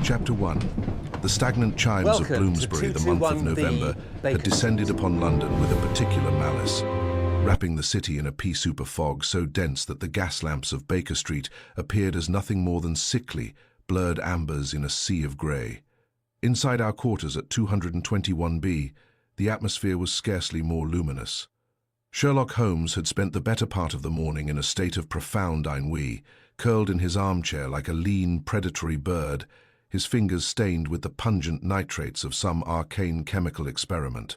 Chapter 1. The stagnant chimes of Bloomsbury, the month of November, had descended upon London with a particular malice, wrapping the city in a pea-soup of fog so dense that the gas lamps of Baker Street appeared as nothing more than sickly, blurred ambers in a sea of grey. Inside our quarters at 221B, the atmosphere was scarcely more luminous. Sherlock Holmes had spent the better part of the morning in a state of profound ennui, curled in his armchair like a lean, predatory bird, his fingers stained with the pungent nitrates of some arcane chemical experiment.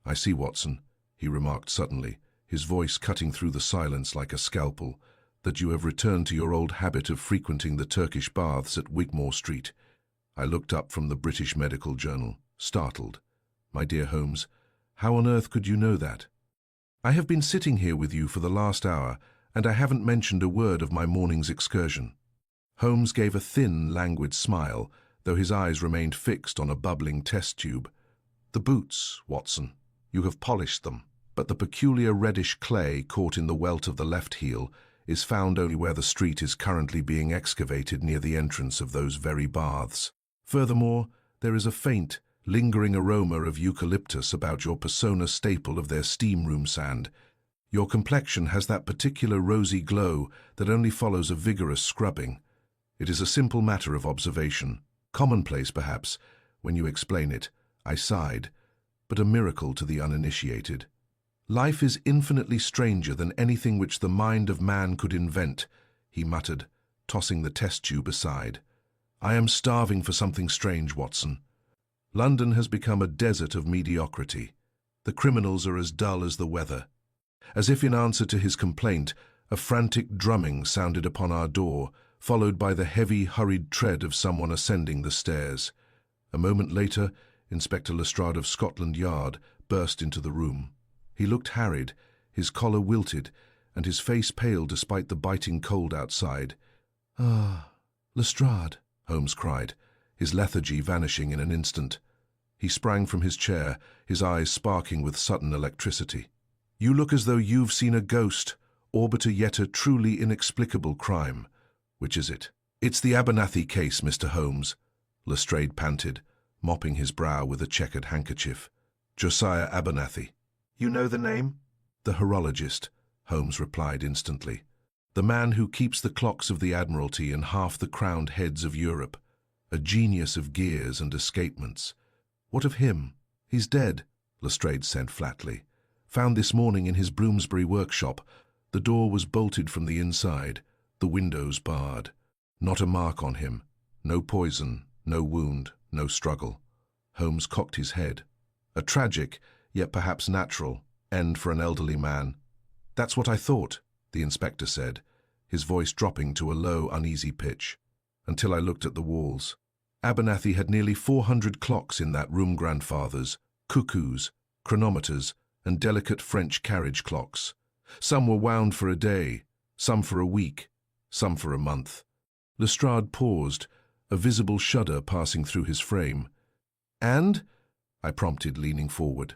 "I see, Watson," he remarked suddenly, his voice cutting through the silence like a scalpel, "that you have returned to your old habit of frequenting the Turkish baths at Wigmore Street." I looked up from the British Medical Journal, startled. "My dear Holmes, how on earth could you know that?" "I have been sitting here with you for the last hour, and I haven't mentioned a word of my morning's excursion." Holmes gave a thin, languid smile, though his eyes remained fixed on a bubbling test tube. "The boots, Watson. You have polished them, but the peculiar reddish clay caught in the welt of the left heel is found only where the street is currently being excavated near the entrance of those very baths. Furthermore, there is a faint, lingering aroma of eucalyptus about your persona staple of their steam room sand. Your complexion has that particular rosy glow that only follows a vigorous scrubbing. It is a simple matter of observation, commonplace perhaps, when you explain it," I sighed, "but a miracle to the uninitiated. Life is infinitely stranger than anything which the mind of man could invent," he muttered, tossing the test tube aside. "I am starving for something strange, Watson. London has become a desert of mediocrity. The criminals are as dull as the weather." As if in answer to his complaint, a frantic drumming sounded upon our door, followed by the heavy, hurried tread of someone ascending the stairs. A moment later, Inspector Lestrade of Scotland Yard burst into the room. He looked harried, his collar wilted, and his face pale despite the biting cold outside. "Ah, Lestrade," Holmes cried, his lethargy vanishing in an instant. He sprang from his chair, his eyes sparking with sudden electricity. "You look as though you've seen a ghost, or but yet a truly inexplicable crime. Which is it?" "It's the Abernathy case, Mr. Holmes," Lestrade panted, mopping his brow with a checkered handkerchief. "Josiah Abernathy." "You know the name?" "The horologist," Holmes replied instantly. "The man who keeps the clocks of the Admiralty and half the crowned heads of Europe. A genius of gears and escapements." "What of him?" "He's dead," Lestrade said flatly. "Found this morning in his Bloomsbury workshop. The door was bolted from the inside, the windows barred. Not a mark on him. No poison, no wound, no struggle." Holmes cocked his head. "A tragic, yet perhaps natural, end for an elderly man." "That's what I thought," the inspector said, his voice dropping to a low, uneasy pitch, until I looked at the walls. Abernathy had nearly 400 clocks in that room, grandfathers, cuckoos, chronometers, and delicate French carriage clocks. Some were wound for a day, some for a week, some for a month. Lestrade paused, a visible shudder passing through his frame. "And?" I prompted, leaning forward.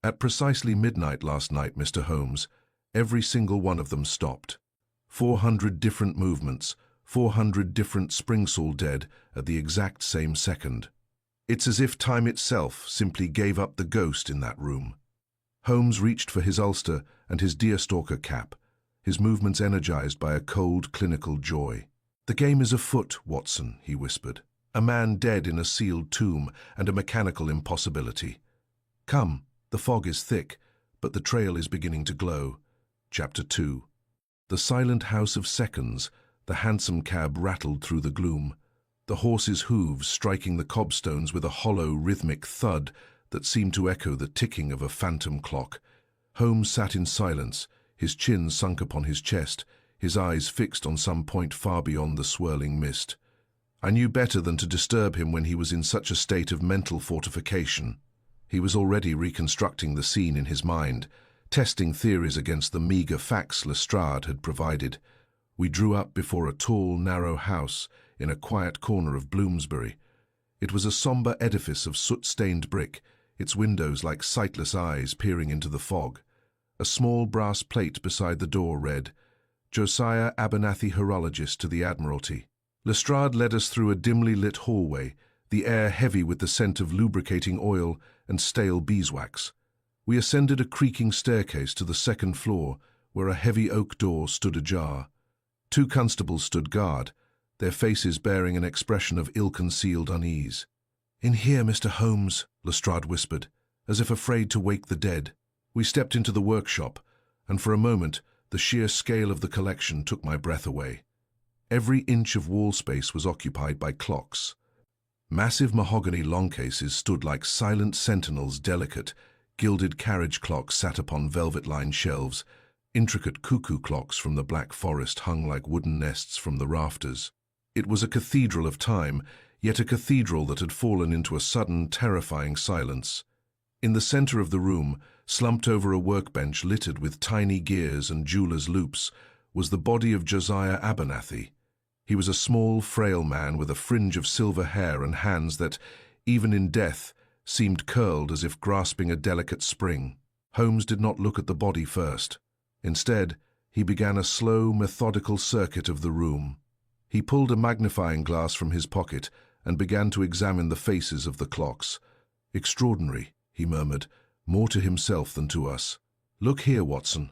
"At precisely midnight last night, Mr. Holmes, every single one of them stopped. 400 different movements, 400 different Spring-Saul dead at the exact same second. It's as if time itself simply gave up the ghost in that room." Holmes reached for his ulster and his deerstalker cap, his movements energized by a cold, clinical joy. "The game is afoot, Watson," he whispered. "A man dead in a sealed tomb and a mechanical impossibility. Come, the fog is thick, but the trail is beginning to glow." Chapter 2. The silent house of seconds, the hansom cab rattled through the gloom, the horse's hooves striking the cobstones with a hollow, rhythmic thud that seemed to echo the ticking of a phantom clock. Holmes sat in silence, his chin sunk upon his chest, his eyes fixed on some point far beyond the swirling mist. I knew better than to disturb him when he was in such a state of mental fortification. He was already reconstructing the scene in his mind, testing theories against the meagre facts Lestrade had provided. We drew up before a tall, narrow house in a quiet corner of Bloomsbury. It was a sombre edifice of soot-stained brick, its windows like sightless eyes peering into the fog. A small brass plate beside the door read, "Josiah Abernathy, horologist to the Admiralty." Lestrade led us through a dimly lit hallway, the air heavy with the scent of lubricating oil and stale beeswax. We ascended a creaking staircase to the second floor, where a heavy oak door stood ajar. 2 constables stood guard, their faces bearing an expression of ill-concealed unease. "In here, Mr. Holmes," Lestrade whispered, as if afraid to wake the dead. We stepped into the workshop, and for a moment the sheer scale of the collection took my breath away. Every inch of wall space was occupied by clocks. Massive mahogany long cases stood like silent sentinels, delicate, gilded carriage clocks sat upon velvet-lined shelves, intricate cuckoo clocks from the Black Forest hung like wooden nests from the rafters. It was a cathedral of time, yet a cathedral that had fallen into a sudden, terrifying silence. In the center of the room, slumped over a workbench littered with tiny gears and jeweler's loops, was the body of Josiah Abernathy. He was a small, frail man with a fringe of silver hair and hands that, even in death, seemed curled as if grasping a delicate spring. Holmes did not look at the body first. Instead, he began a slow, methodical circuit of the room. He pulled a magnifying glass from his pocket and began to examine the faces of the clocks. "Extraordinary," he murmured, more to himself than to us. "Look here, Watson.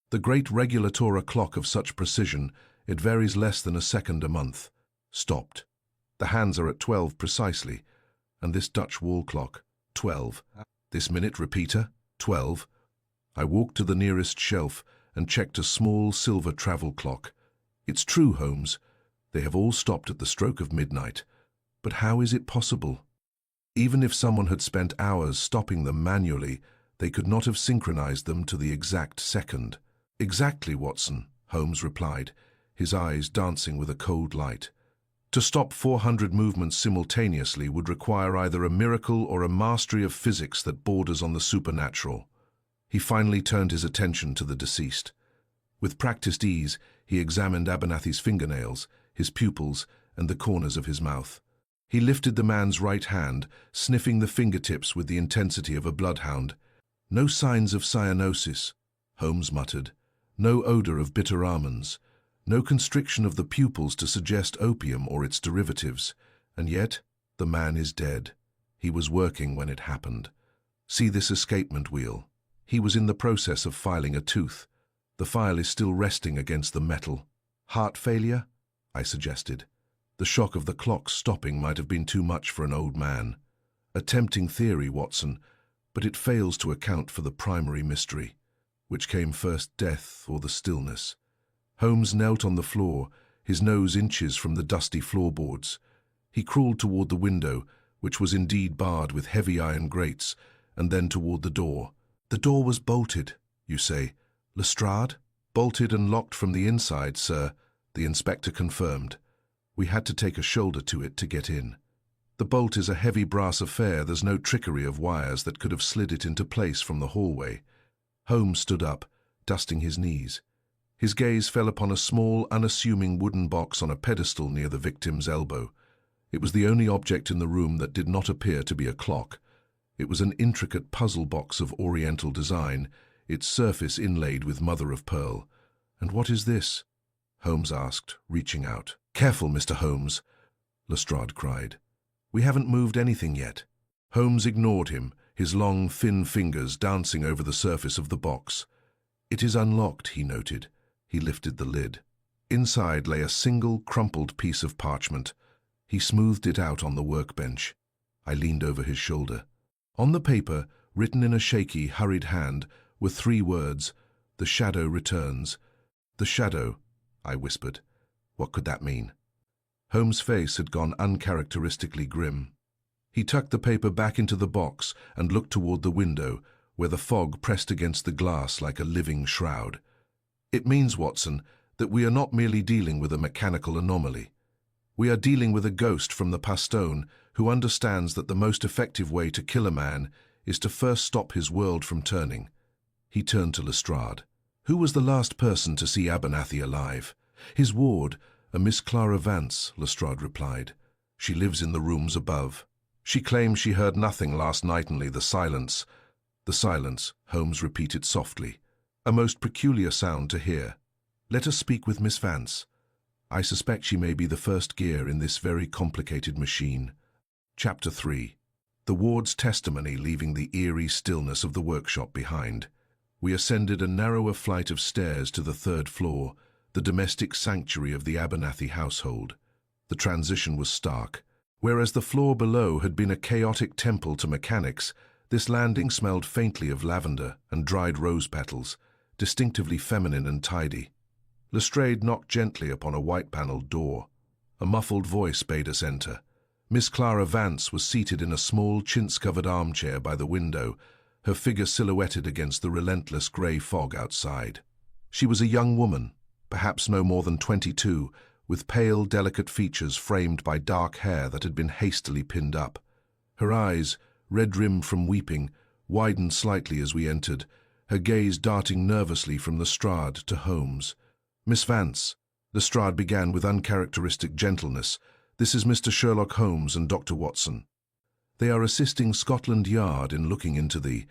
The great regulatora clock of such precision, it varies less than a second a month. Stopped. The hands are at 12 precisely. And this Dutch wall clock, 12. This minute repeater, 12. I walked to the nearest shelf and checked a small silver travel clock. It's true, Holmes. They have all stopped at the stroke of midnight. But how is it possible? Even if someone had spent hours stopping them manually, they could not have synchronized them to the exact second." "Exactly, Watson," Holmes replied, his eyes dancing with a cold light. "To stop 400 movements simultaneously would require either a miracle or a mastery of physics that borders on the supernatural." He finally turned his attention to the deceased. With practiced ease, he examined Abernathy's fingernails, his pupils, and the corners of his mouth. He lifted the man's right hand, sniffing the fingertips with the intensity of a bloodhound. "No signs of cyanosis," Holmes muttered. "No odor of bitter almonds. No constriction of the pupils to suggest opium or its derivatives. And yet, the man is dead. He was working when it happened. See this escapement wheel. He was in the process of filing a tooth. The file is still resting against the metal." "Heart failure?" I suggested. The shock of the clock stopping might have been too much for an old man. A tempting theory, Watson, but it fails to account for the primary mystery. Which came first, death or the stillness? Holmes knelt on the floor, his nose inches from the dusty floorboards. He crawled toward the window, which was indeed barred with heavy iron grates, and then toward the door. "The door was bolted, you say, Lestrade?" "Bolted and locked from the inside, sir," the inspector confirmed. "We had to take a shoulder to it to get in. The bolt is a heavy brass affair. There's no trickery of wires that could have slid it into place from the hallway." Holmes stood up, dusting his knees. His gaze fell upon a small, unassuming wooden box on a pedestal near the victim's elbow. It was the only object in the room that did not appear to be a clock. It was an intricate puzzle box of Oriental design, its surface inlaid with mother-of-pearl. "And what is this?" Holmes asked, reaching out. "Careful, Mr. Holmes," Lestrade cried. "We haven't moved anything yet." Holmes ignored him, his long, thin fingers dancing over the surface of the box. "It is unlocked," he noted. He lifted the lid. Inside lay a single, crumpled piece of parchment. He smoothed it out on the workbench. I leaned over his shoulder. On the paper, written in a shaky, hurried hand, were 3 words: "The shadow returns." "The shadow," I whispered. What could that mean? Holmes' face had gone uncharacteristically grim. He tucked the paper back into the box and looked toward the window, where the fog pressed against the glass like a living shroud. "It means, Watson, that we are not merely dealing with a mechanical anomaly. We are dealing with a ghost from the Pastone who understands that the most effective way to kill a man is to first stop his world from turning." He turned to Lestrade. "Who was the last person to see Abernathy alive?" "His ward, a Miss Clara Vance," Lestrade replied. "She lives in the rooms above. She claims she heard nothing last night, only the silence." "The silence," Holmes repeated softly. "A most peculiar sound to hear. Let us speak with Miss Vance." I suspect she may be the first gear in this very complicated machine. Chapter 3. The ward's testimony leaving the eerie stillness of the workshop behind. We ascended a narrower flight of stairs to the third floor, the domestic sanctuary of the Abernathy household. The transition was stark. Whereas the floor below had been a chaotic temple to mechanics, this landing smelled faintly of lavender and dried rose petals, distinctively feminine and tidy. Lestrade knocked gently upon a white-panelled door. A muffled voice bade us enter. Miss Clara Vance was seated in a small, chintz-covered armchair by the window, her figure silhouetted against the relentless grey fog outside. She was a young woman, perhaps no more than 22, with pale, delicate features framed by dark hair that had been hastily pinned up. Her eyes, red-rimmed from weeping, widened slightly as we entered, her gaze darting nervously from Lestrade to Holmes. "Miss Vance," Lestrade began with uncharacteristic gentleness, "this is Mr. Sherlock Holmes and Dr. Watson. They are assisting Scotland Yard in looking into the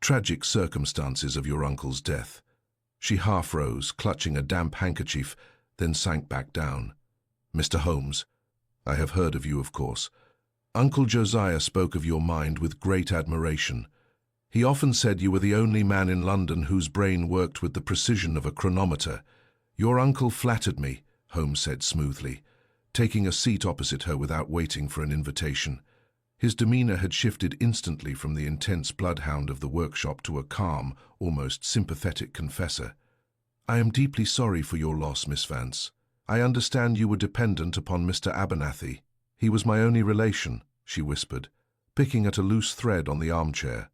tragic circumstances of your uncle's death." She half rose, clutching a damp handkerchief, then sank back down. "Mr. Holmes, I have heard of you, of course. Uncle Josiah spoke of your mind with great admiration. He often said you were the only man in London whose brain worked with the precision of a chronometer. Your uncle flattered me," Holmes said smoothly, taking a seat opposite her without waiting for an invitation. His demeanour had shifted instantly from the intense bloodhound of the workshop to a calm, almost sympathetic confessor. "I am deeply sorry for your loss, Miss Vance. I understand you were dependent upon Mr. Abernathy. He was my only relation," she whispered, picking at a loose thread on the armchair.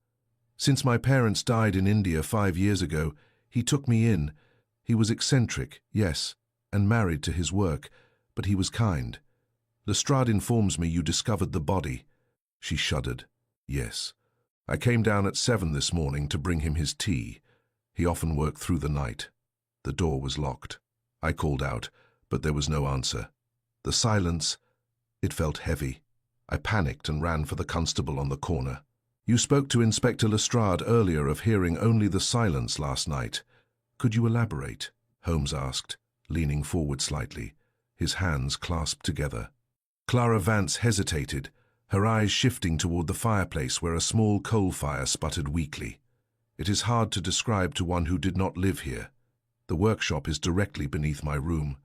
"Since my parents died in India 5 years ago, he took me in. He was eccentric, yes, and married to his work, but he was kind. Lestrade informs me you discovered the body." She shuddered. "Yes. I came down at 7 this morning to bring him his tea. He often worked through the night." The door was locked. I called out, but there was no answer. The silence, it felt heavy. I panicked and ran for the constable on the corner. "You spoke to Inspector Lestrade earlier of hearing only the silence last night. Could you elaborate?" Holmes asked, leaning forward slightly, his hands clasped together. Clara Vance hesitated, her eyes shifting toward the fireplace where a small coal fire sputtered weakly. "It is hard to describe to one who did not live here. The workshop is directly beneath my room.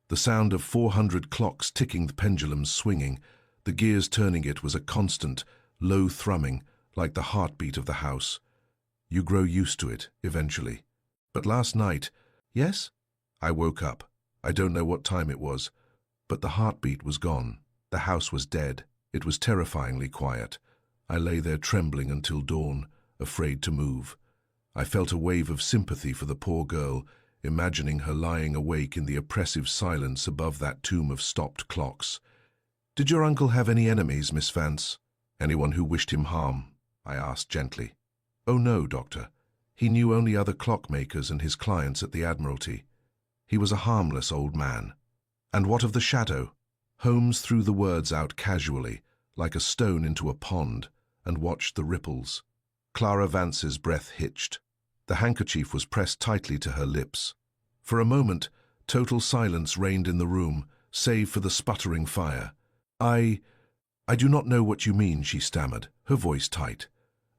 The sound of 400 clocks ticking, the pendulums swinging, the gears turning it was a constant, low thrumming, like the heartbeat of the house. You grow used to it, eventually. But last night—" "Yes?" "I woke up. I don't know what time it was, but the heartbeat was gone. The house was dead. It was terrifyingly quiet. I lay there trembling until dawn, afraid to move. I felt a wave of sympathy for the poor girl, imagining her lying awake in the oppressive silence above that tomb of stopped clocks. Did your uncle have any enemies, Miss Vance? Anyone who wished him harm?" I asked gently. "Oh no, Doctor. He knew only other clockmakers and his clients at the Admiralty. He was a harmless old man." "And what of the shadow?" Holmes threw the words out casually, like a stone into a pond, and watched the ripples. Clara Vance's breath hitched. The handkerchief was pressed tightly to her lips. For a moment, total silence reigned in the room, save for the sputtering fire. I do not know what you mean," she stammered, her voice tight.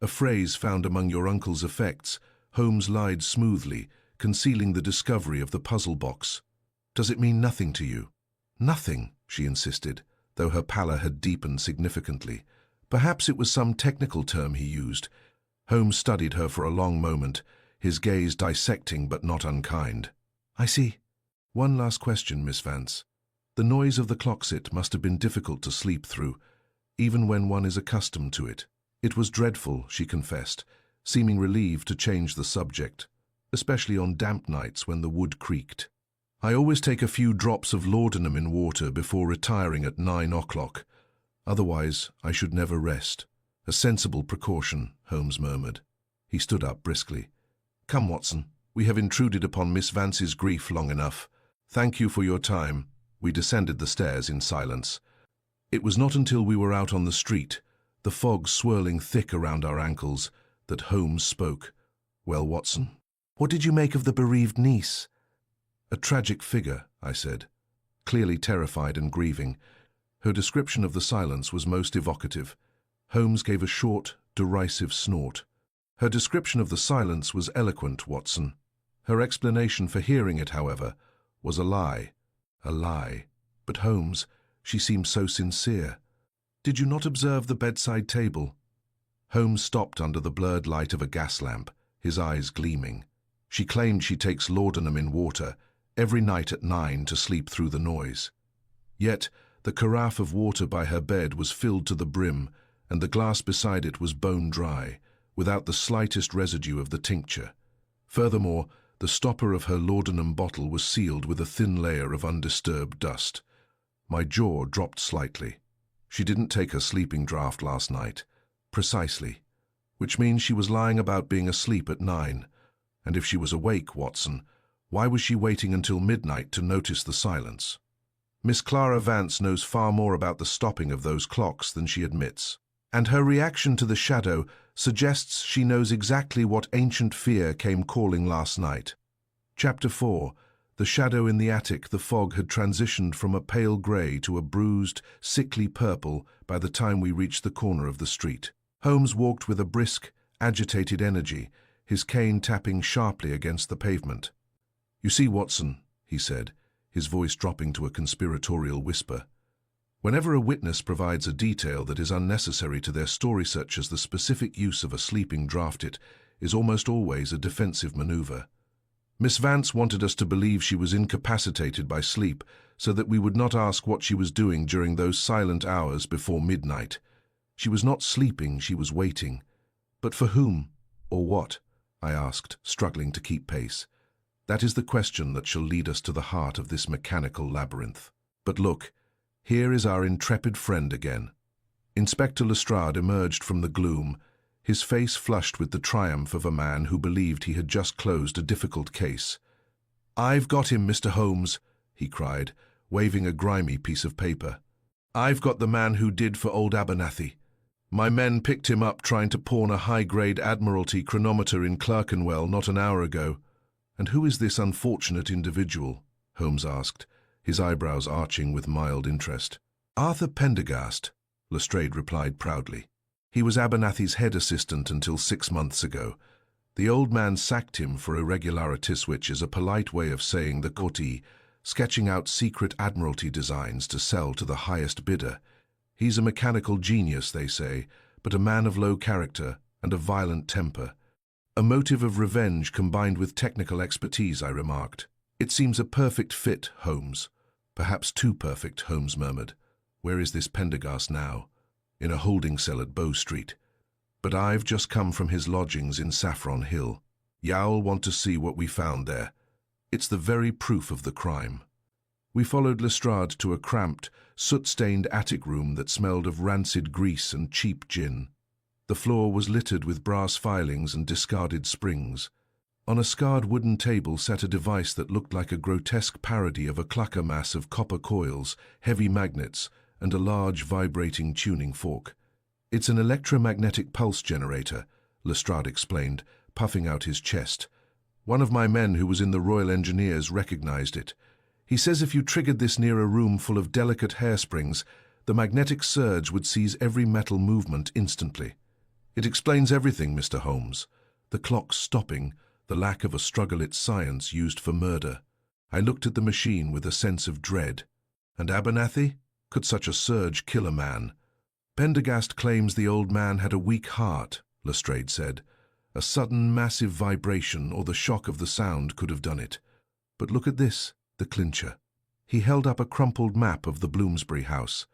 "A phrase found among your uncle's effects," Holmes lied smoothly, concealing the discovery of the puzzle box. "Does it mean nothing to you?" "Nothing," she insisted, though her pallor had deepened significantly. "Perhaps it was some technical term he used." Holmes studied her for a long moment, his gaze dissecting but not unkind. "I see. One last question, Miss Vance. The noise of the clockset must have been difficult to sleep through, even when one is accustomed to it." "It was dreadful," she confessed, seeming relieved to change the subject, especially on damp nights when the wood creaked. "I always take a few drops of laudanum in water before retiring at 9 o'clock. Otherwise, I should never rest." "A sensible precaution," Holmes murmured. He stood up briskly. "Come, Watson, we have intruded upon Miss Vance's grief long enough. Thank you for your time." We descended the stairs in silence. It was not until we were out on the street, the fog swirling thick around our ankles, that Holmes spoke. "Well, Watson, what did you make of the bereaved niece?" "A tragic figure," I said. clearly terrified and grieving. Her description of the silence was most evocative. Holmes gave a short, derisive snort. Her description of the silence was eloquent, Watson. Her explanation for hearing it, however, was a lie. A lie. But Holmes, she seemed so sincere. Did you not observe the bedside table? Holmes stopped under the blurred light of a gas lamp, his eyes gleaming. She claimed she takes laudanum in water every night at 9 to sleep through the noise. Yet the carafe of water by her bed was filled to the brim, and the glass beside it was bone dry, without the slightest residue of the tincture. Furthermore, the stopper of her laudanum bottle was sealed with a thin layer of undisturbed dust. My jaw dropped slightly. She didn't take her sleeping draught last night. Precisely. Which means she was lying about being asleep at 9. And if she was awake, Watson, why was she waiting until midnight to notice the silence? Miss Clara Vance knows far more about the stopping of those clocks than she admits. And her reaction to the shadow suggests she knows exactly what ancient fear came calling last night. Chapter 4. The shadow in the attic. The fog had transitioned from a pale grey to a bruised, sickly purple by the time we reached the corner of the street. Holmes walked with a brisk, agitated energy, his cane tapping sharply against the pavement. "You see, Watson," he said, his voice dropping to a conspiratorial whisper, "whenever a witness provides a detail that is unnecessary to their story, such as the specific use of a sleeping draught, it is almost always a defensive maneuver. Miss Vance wanted us to believe she was incapacitated by sleep so that we would not ask what she was doing during those silent hours before midnight. She was not sleeping, she was waiting. But for whom, or what?" I asked, struggling to keep pace. "That is the question that shall lead us to the heart of this mechanical labyrinth. But look, here is our intrepid friend again." Inspector Lestrade emerged from the gloom, his face flushed with the triumph of a man who believed he had just closed a difficult case. "I've got him, Mr. Holmes," he cried, waving a grimy piece of paper. "I've got the man who did for old Abernathy. My men picked him up trying to pawn a high-grade Admiralty chronometer in Clerkenwell not an hour ago." "And who is this unfortunate individual?" Holmes asked, his eyebrows arching with mild interest. "Arthur Pendergast," Lestrade replied proudly. "He was Abernathy's head assistant until 6 months ago. The old man sacked him for irregularities, which is a polite way of saying the courtier, sketching out secret Admiralty designs to sell to the highest bidder. He's a mechanical genius, they say, but a man of low character and a violent temper. A motive of revenge combined with technical expertise," I remarked. "It seems a perfect fit, Holmes." "Perhaps too perfect," Holmes murmured. "Where is this Pendergast now?" "In a holding cell at Bow Street. But I've just come from his lodgings in Saffron Hill. You'll want to see what we found there. It's the very proof of the crime." We followed Lestrade to a cramped, soot-stained attic room that smelled of rancid grease and cheap gin. The floor was littered with brass filings and discarded springs. On a scarred wooden table sat a device that looked like a grotesque parody of a clucker mass of copper coils, heavy magnets, and a large vibrating tuning fork. "It's an electromagnetic pulse generator," Lestrade explained, puffing out his chest. "One of my men who was in the Royal Engineers recognized it. He says if you triggered this near a room full of delicate hairsprings, the magnetic surge would seize every metal movement instantly. It explains everything, Mr. Holmes. The clock's stopping, the lack of a struggle-lit science used for murder." I looked at the machine with a sense of dread. And Abernathy? Could such a surge kill a man? "Pendergast claims the old man had a weak heart," Lestrade said. "A sudden, massive vibration or the shock of the sound could have done it. But look at this, the clincher." He held up a crumpled map of the Bloomsbury house.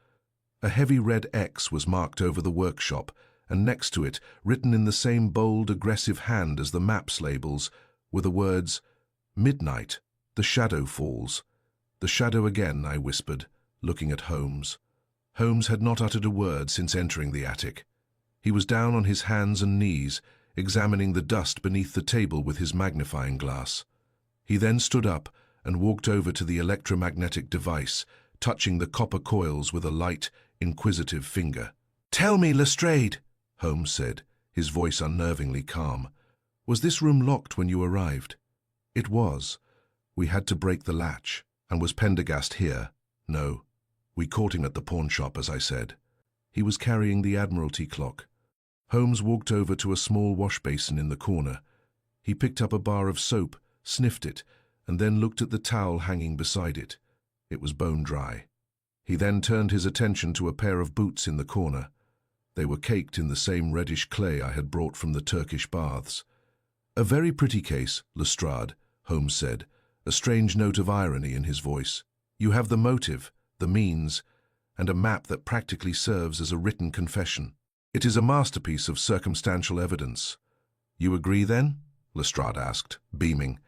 A heavy red X was marked over the workshop, and next to it, written in the same bold, aggressive hand as the map's labels, were the words, "Midnight, the shadow falls." "The shadow again," I whispered, looking at Holmes. Holmes had not uttered a word since entering the attic. He was down on his hands and knees, examining the dust beneath the table with his magnifying glass. He then stood up and walked over to the electromagnetic device, touching the copper coils with a light, inquisitive finger. "Tell me, Lestrade," Holmes said, his voice unnervingly calm. "Was this room locked when you arrived?" "It was. We had to break the latch." "And was Pendergast here?" No. We caught him at the pawn shop, as I said. He was carrying the Admiralty clock. Holmes walked over to a small wash basin in the corner. He picked up a bar of soap, sniffed it, and then looked at the towel hanging beside it. It was bone dry. He then turned his attention to a pair of boots in the corner. They were caked in the same reddish clay I had brought from the Turkish baths. "A very pretty case, Lestrade," Holmes said, a strange note of irony in his voice. "You have the motive, the means, and a map that practically serves as a written confession. It is a masterpiece of circumstantial evidence." "You agree, then?" Lestrade asked, beaming.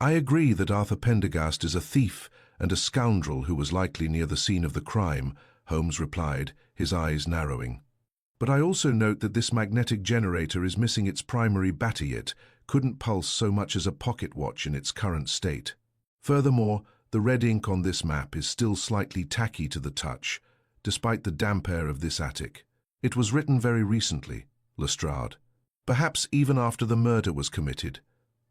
"I agree that Arthur Pendergast is a thief and a scoundrel who was likely near the scene of the crime," Holmes replied, his eyes narrowing. "But I also note that this magnetic generator is missing its primary battery. It couldn't pulse so much as a pocket watch in its current state. Furthermore, the red ink on this map is still slightly tacky to the touch, despite the damp air of this attic. It was written very recently, Lestrade. Perhaps even after the murder was committed."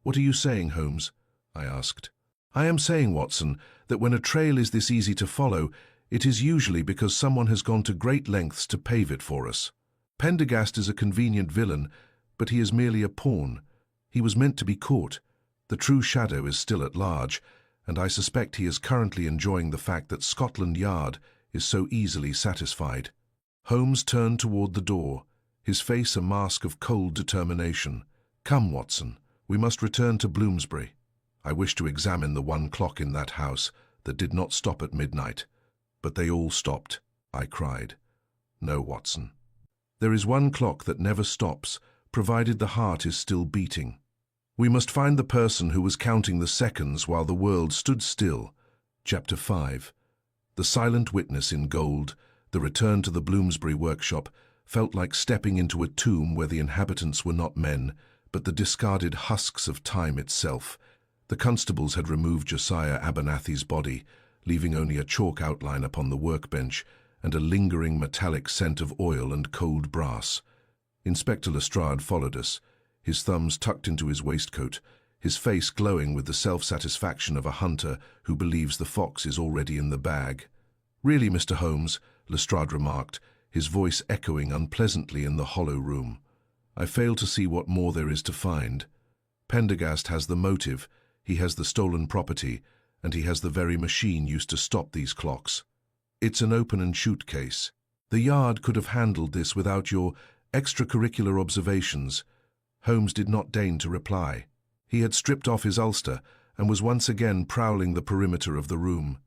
"What are you saying, Holmes?" I asked. "I am saying, Watson, that when a trail is this easy to follow, it is usually because someone has gone to great lengths to pave it for us. Pendergast is a convenient villain, but he is merely a pawn. He was meant to be caught. The true shadow is still at large, and I suspect he is currently enjoying the fact that Scotland Yard is so easily satisfied." Holmes turned toward the door, his face a mask of cold determination. "Come, Watson, we must return to Bloomsbury. I wish to examine the one clock in that house that did not stop at midnight." "But they all stopped," I cried. "No, Watson. There is one clock that never stops, provided the heart is still beating. We must find the person who was counting the seconds while the world stood still." Chapter 5. The silent witness in gold, the return to the Bloomsbury workshop, felt like stepping into a tomb where the inhabitants were not men, but the discarded husks of time itself. The constables had removed Josiah Abernathy's body, leaving only a chalk outline upon the workbench and a lingering metallic scent of oil and cold brass. Inspector Lestrade followed us, his thumbs tucked into his waistcoat, his face glowing with the self-satisfaction of a hunter who believes the fox is already in the bag. "Really, Mr. Holmes," Lestrade remarked, his voice echoing unpleasantly in the hollow room, "I fail to see what more there is to find. Pendergast has the motive, he has the stolen property, and he has the very machine used to stop these clocks. It's an open-and-shoot case. The Yard could have handled this without your extracurricular observations." Holmes did not deign to reply. He had stripped off his ulster and was once again prowling the perimeter of the room.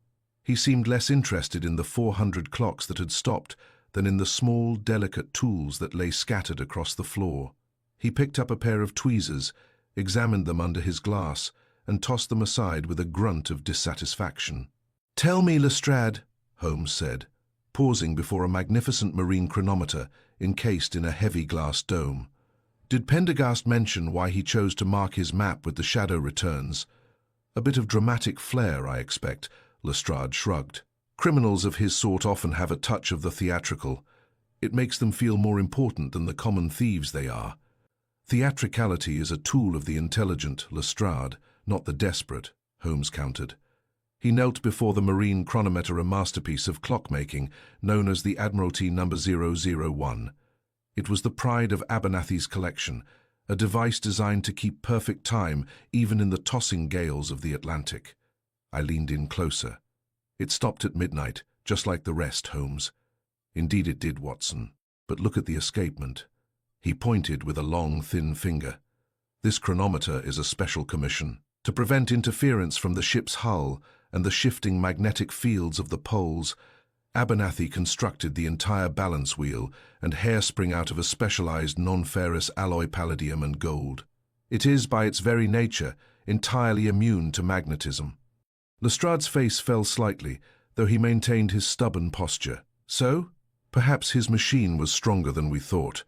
He seemed less interested in the 400 clocks that had stopped than in the small, delicate tools that lay scattered across the floor. He picked up a pair of tweezers, examined them under his glass, and tossed them aside with a grunt of dissatisfaction. "Tell me, Lestrade," Holmes said, pausing before a magnificent marine chronometer encased in a heavy glass dome. "Did Pendergast mention why he chose to mark his map with the shadow returns?" "A bit of dramatic flair, I expect," Lestrade shrugged. "Criminals of his sort often have a touch of the theatrical. It makes them feel more important than the common thieves they are." "Theatricality is a tool of the intelligent, Lestrade, not the desperate," Holmes countered. He knelt before the marine chronometer, a masterpiece of clockmaking known as the Admiralty No. 001. It was the pride of Abernathy's collection, a device designed to keep perfect time even in the tossing gales of the Atlantic. I leaned in closer. "It stopped at midnight, just like the rest, Holmes." "Indeed it did, Watson. But look at the escapement." He pointed with a long, thin finger. "This chronometer is a special commission. To prevent interference from the ship's hull and the shifting magnetic fields of the poles, Abernathy constructed the entire balance wheel and hairspring out of a specialized non-ferrous alloy palladium and gold. It is, by its very nature, entirely immune to magnetism." Lestrade's face fell slightly, though he maintained his stubborn posture. "So? Perhaps his machine was stronger than we thought.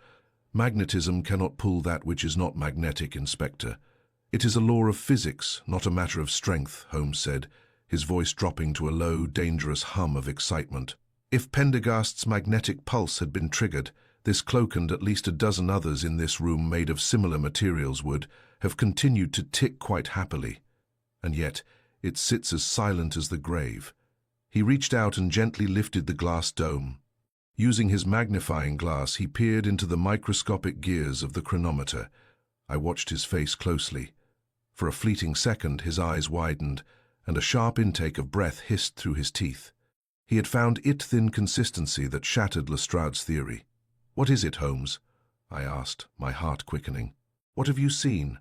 Magnetism cannot pull that which is not magnetic, Inspector. It is a law of physics, not a matter of strength," Holmes said, his voice dropping to a low, dangerous hum of excitement. "If Pendergast's magnetic pulse had been triggered, this cloak and at least a dozen others in this room made of similar materials would have continued to tick quite happily. And yet, it sits as silent as the grave." He reached out and gently lifted the glass dome. Using his magnifying glass, he peered into the microscopic gears of the chronometer. I watched his face closely. For a fleeting second, his eyes widened, and a sharp intake of breath hissed through his teeth. He had found it-thin consistency that shattered Lestrade's theory. "What is it, Holmes?" I asked, my heart quickening. "What have you seen?"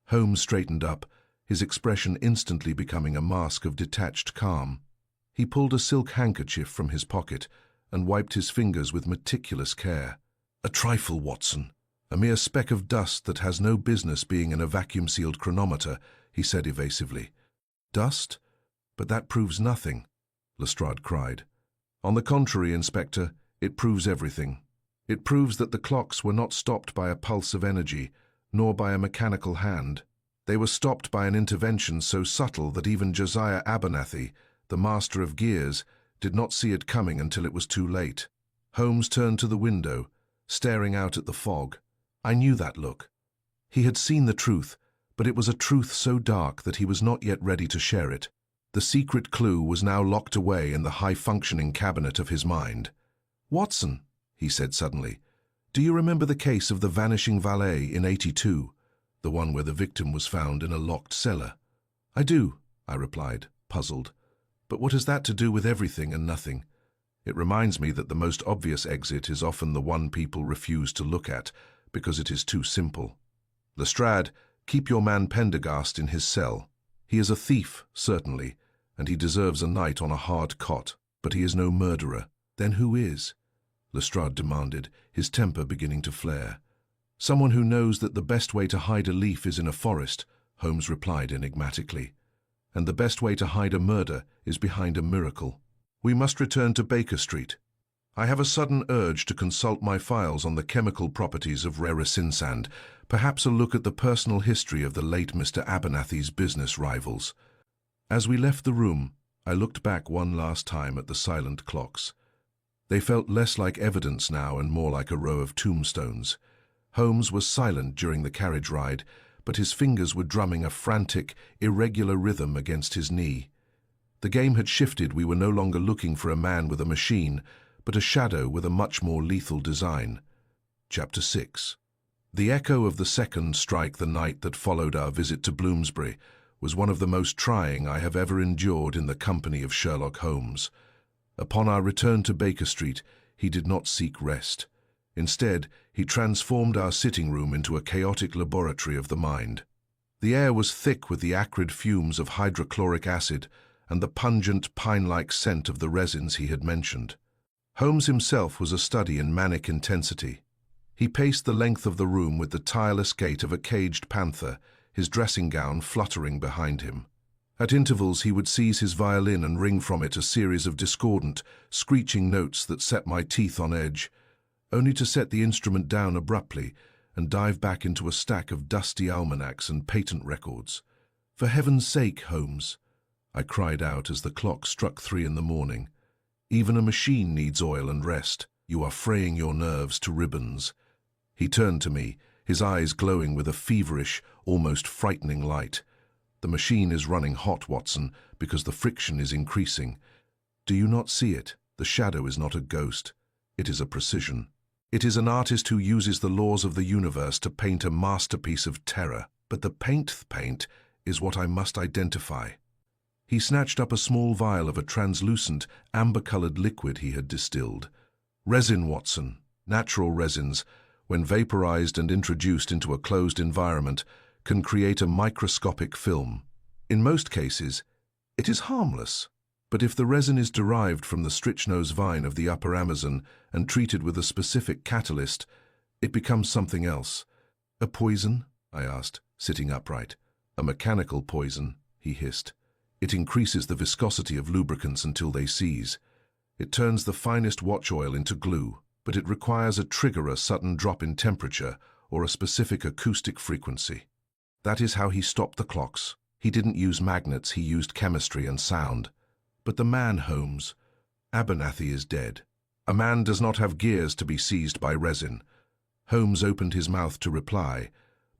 Holmes straightened up, his expression instantly becoming a mask of detached calm. He pulled a silk handkerchief from his pocket and wiped his fingers with meticulous care. "A trifle, Watson. A mere speck of dust that has no business being in a vacuum-sealed chronometer," he said evasively. "Dust? But that proves nothing," Lestrade cried. "On the contrary, Inspector, it proves everything. It proves that the clocks were not stopped by a pulse of energy, nor by a mechanical hand. They were stopped by an intervention so subtle that even Josiah Abernathy, the master of gears, did not see it coming until it was too late." Holmes turned to the window, staring out at the fog. I knew that look. He had seen the truth, but it was a truth so dark that he was not yet ready to share it. The secret clue was now locked away in the high-functioning cabinet of his mind. "Watson," he said suddenly, "do you remember the case of the vanishing valet in '82, the one where the victim was found in a locked cellar?" "I do," I replied, puzzled. "But what has that to do with everything and nothing?" "It reminds me that the most obvious exit is often the one people refuse to look at, because it is too simple. Lestrade, keep your man Pendergast in his cell. He is a thief, certainly, and he deserves a night on a hard cot, but he is no murderer." "Then who is?" Lestrade demanded, his temper beginning to flare. "Someone who knows that the best way to hide a leaf is in a forest," Holmes replied enigmatically. "And the best way to hide a murder is behind a miracle. We must return to Baker Street. I have a sudden urge to consult my files on the chemical properties of reresinsand, perhaps a look at the personal history of the late Mr. Abernathy's business rivals." As we left the room, I looked back one last time at the silent clocks. They felt less like evidence now and more like a row of tombstones. Holmes was silent during the carriage ride, but his fingers were drumming a frantic, irregular rhythm against his knee. The game had shifted. We were no longer looking for a man with a machine, but a shadow with a much more lethal design. Chapter 6. The echo of the second strike the night that followed our visit to Bloomsbury was one of the most trying I have ever endured in the company of Sherlock Holmes. Upon our return to Baker Street, he did not seek rest. Instead, he transformed our sitting room into a chaotic laboratory of the mind. The air was thick with the acrid fumes of hydrochloric acid and the pungent, pine-like scent of the resins he had mentioned. Holmes himself was a study in manic intensity. He paced the length of the room with the tireless gait of a caged panther, his dressing gown fluttering behind him. At intervals he would seize his violin and wring from it a series of discordant, screeching notes that set my teeth on edge, only to set the instrument down abruptly and dive back into a stack of dusty almanacs and patent records. "For heaven's sake, Holmes," I cried out as the clock struck 3 in the morning. "Even a machine needs oil and rest. You are fraying your nerves to ribbons." He turned to me, his eyes glowing with a feverish, almost frightening light. "The machine is running hot, Watson, because the friction is increasing. Do you not see it? The shadow is not a ghost. It is a precision. It is an artist who uses the laws of the universe to paint a masterpiece of terror. But the paint is what I must identify." He snatched up a small vial of a translucent, amber-colored liquid he had distilled. "Resin, Watson. Natural resins, when vaporized and introduced into a closed environment, can create a microscopic film. In most cases, it is harmless. But if the resin is derived from the strychnose vine of the upper Amazon and treated with a specific catalyst, it becomes something else." "A poison?" I asked, sitting upright. "A mechanical poison," he hissed. "It increases the viscosity of lubricants until they seize. It turns the finest watch oil into glue, but it requires a sudden drop in temperature or a specific acoustic frequency. That is how he stopped the clocks. He didn't use magnets, he used chemistry and sound. But the man, Holmes, Abernathy is dead. A man does not have gears to be seized by resin." Holmes opened his mouth to reply,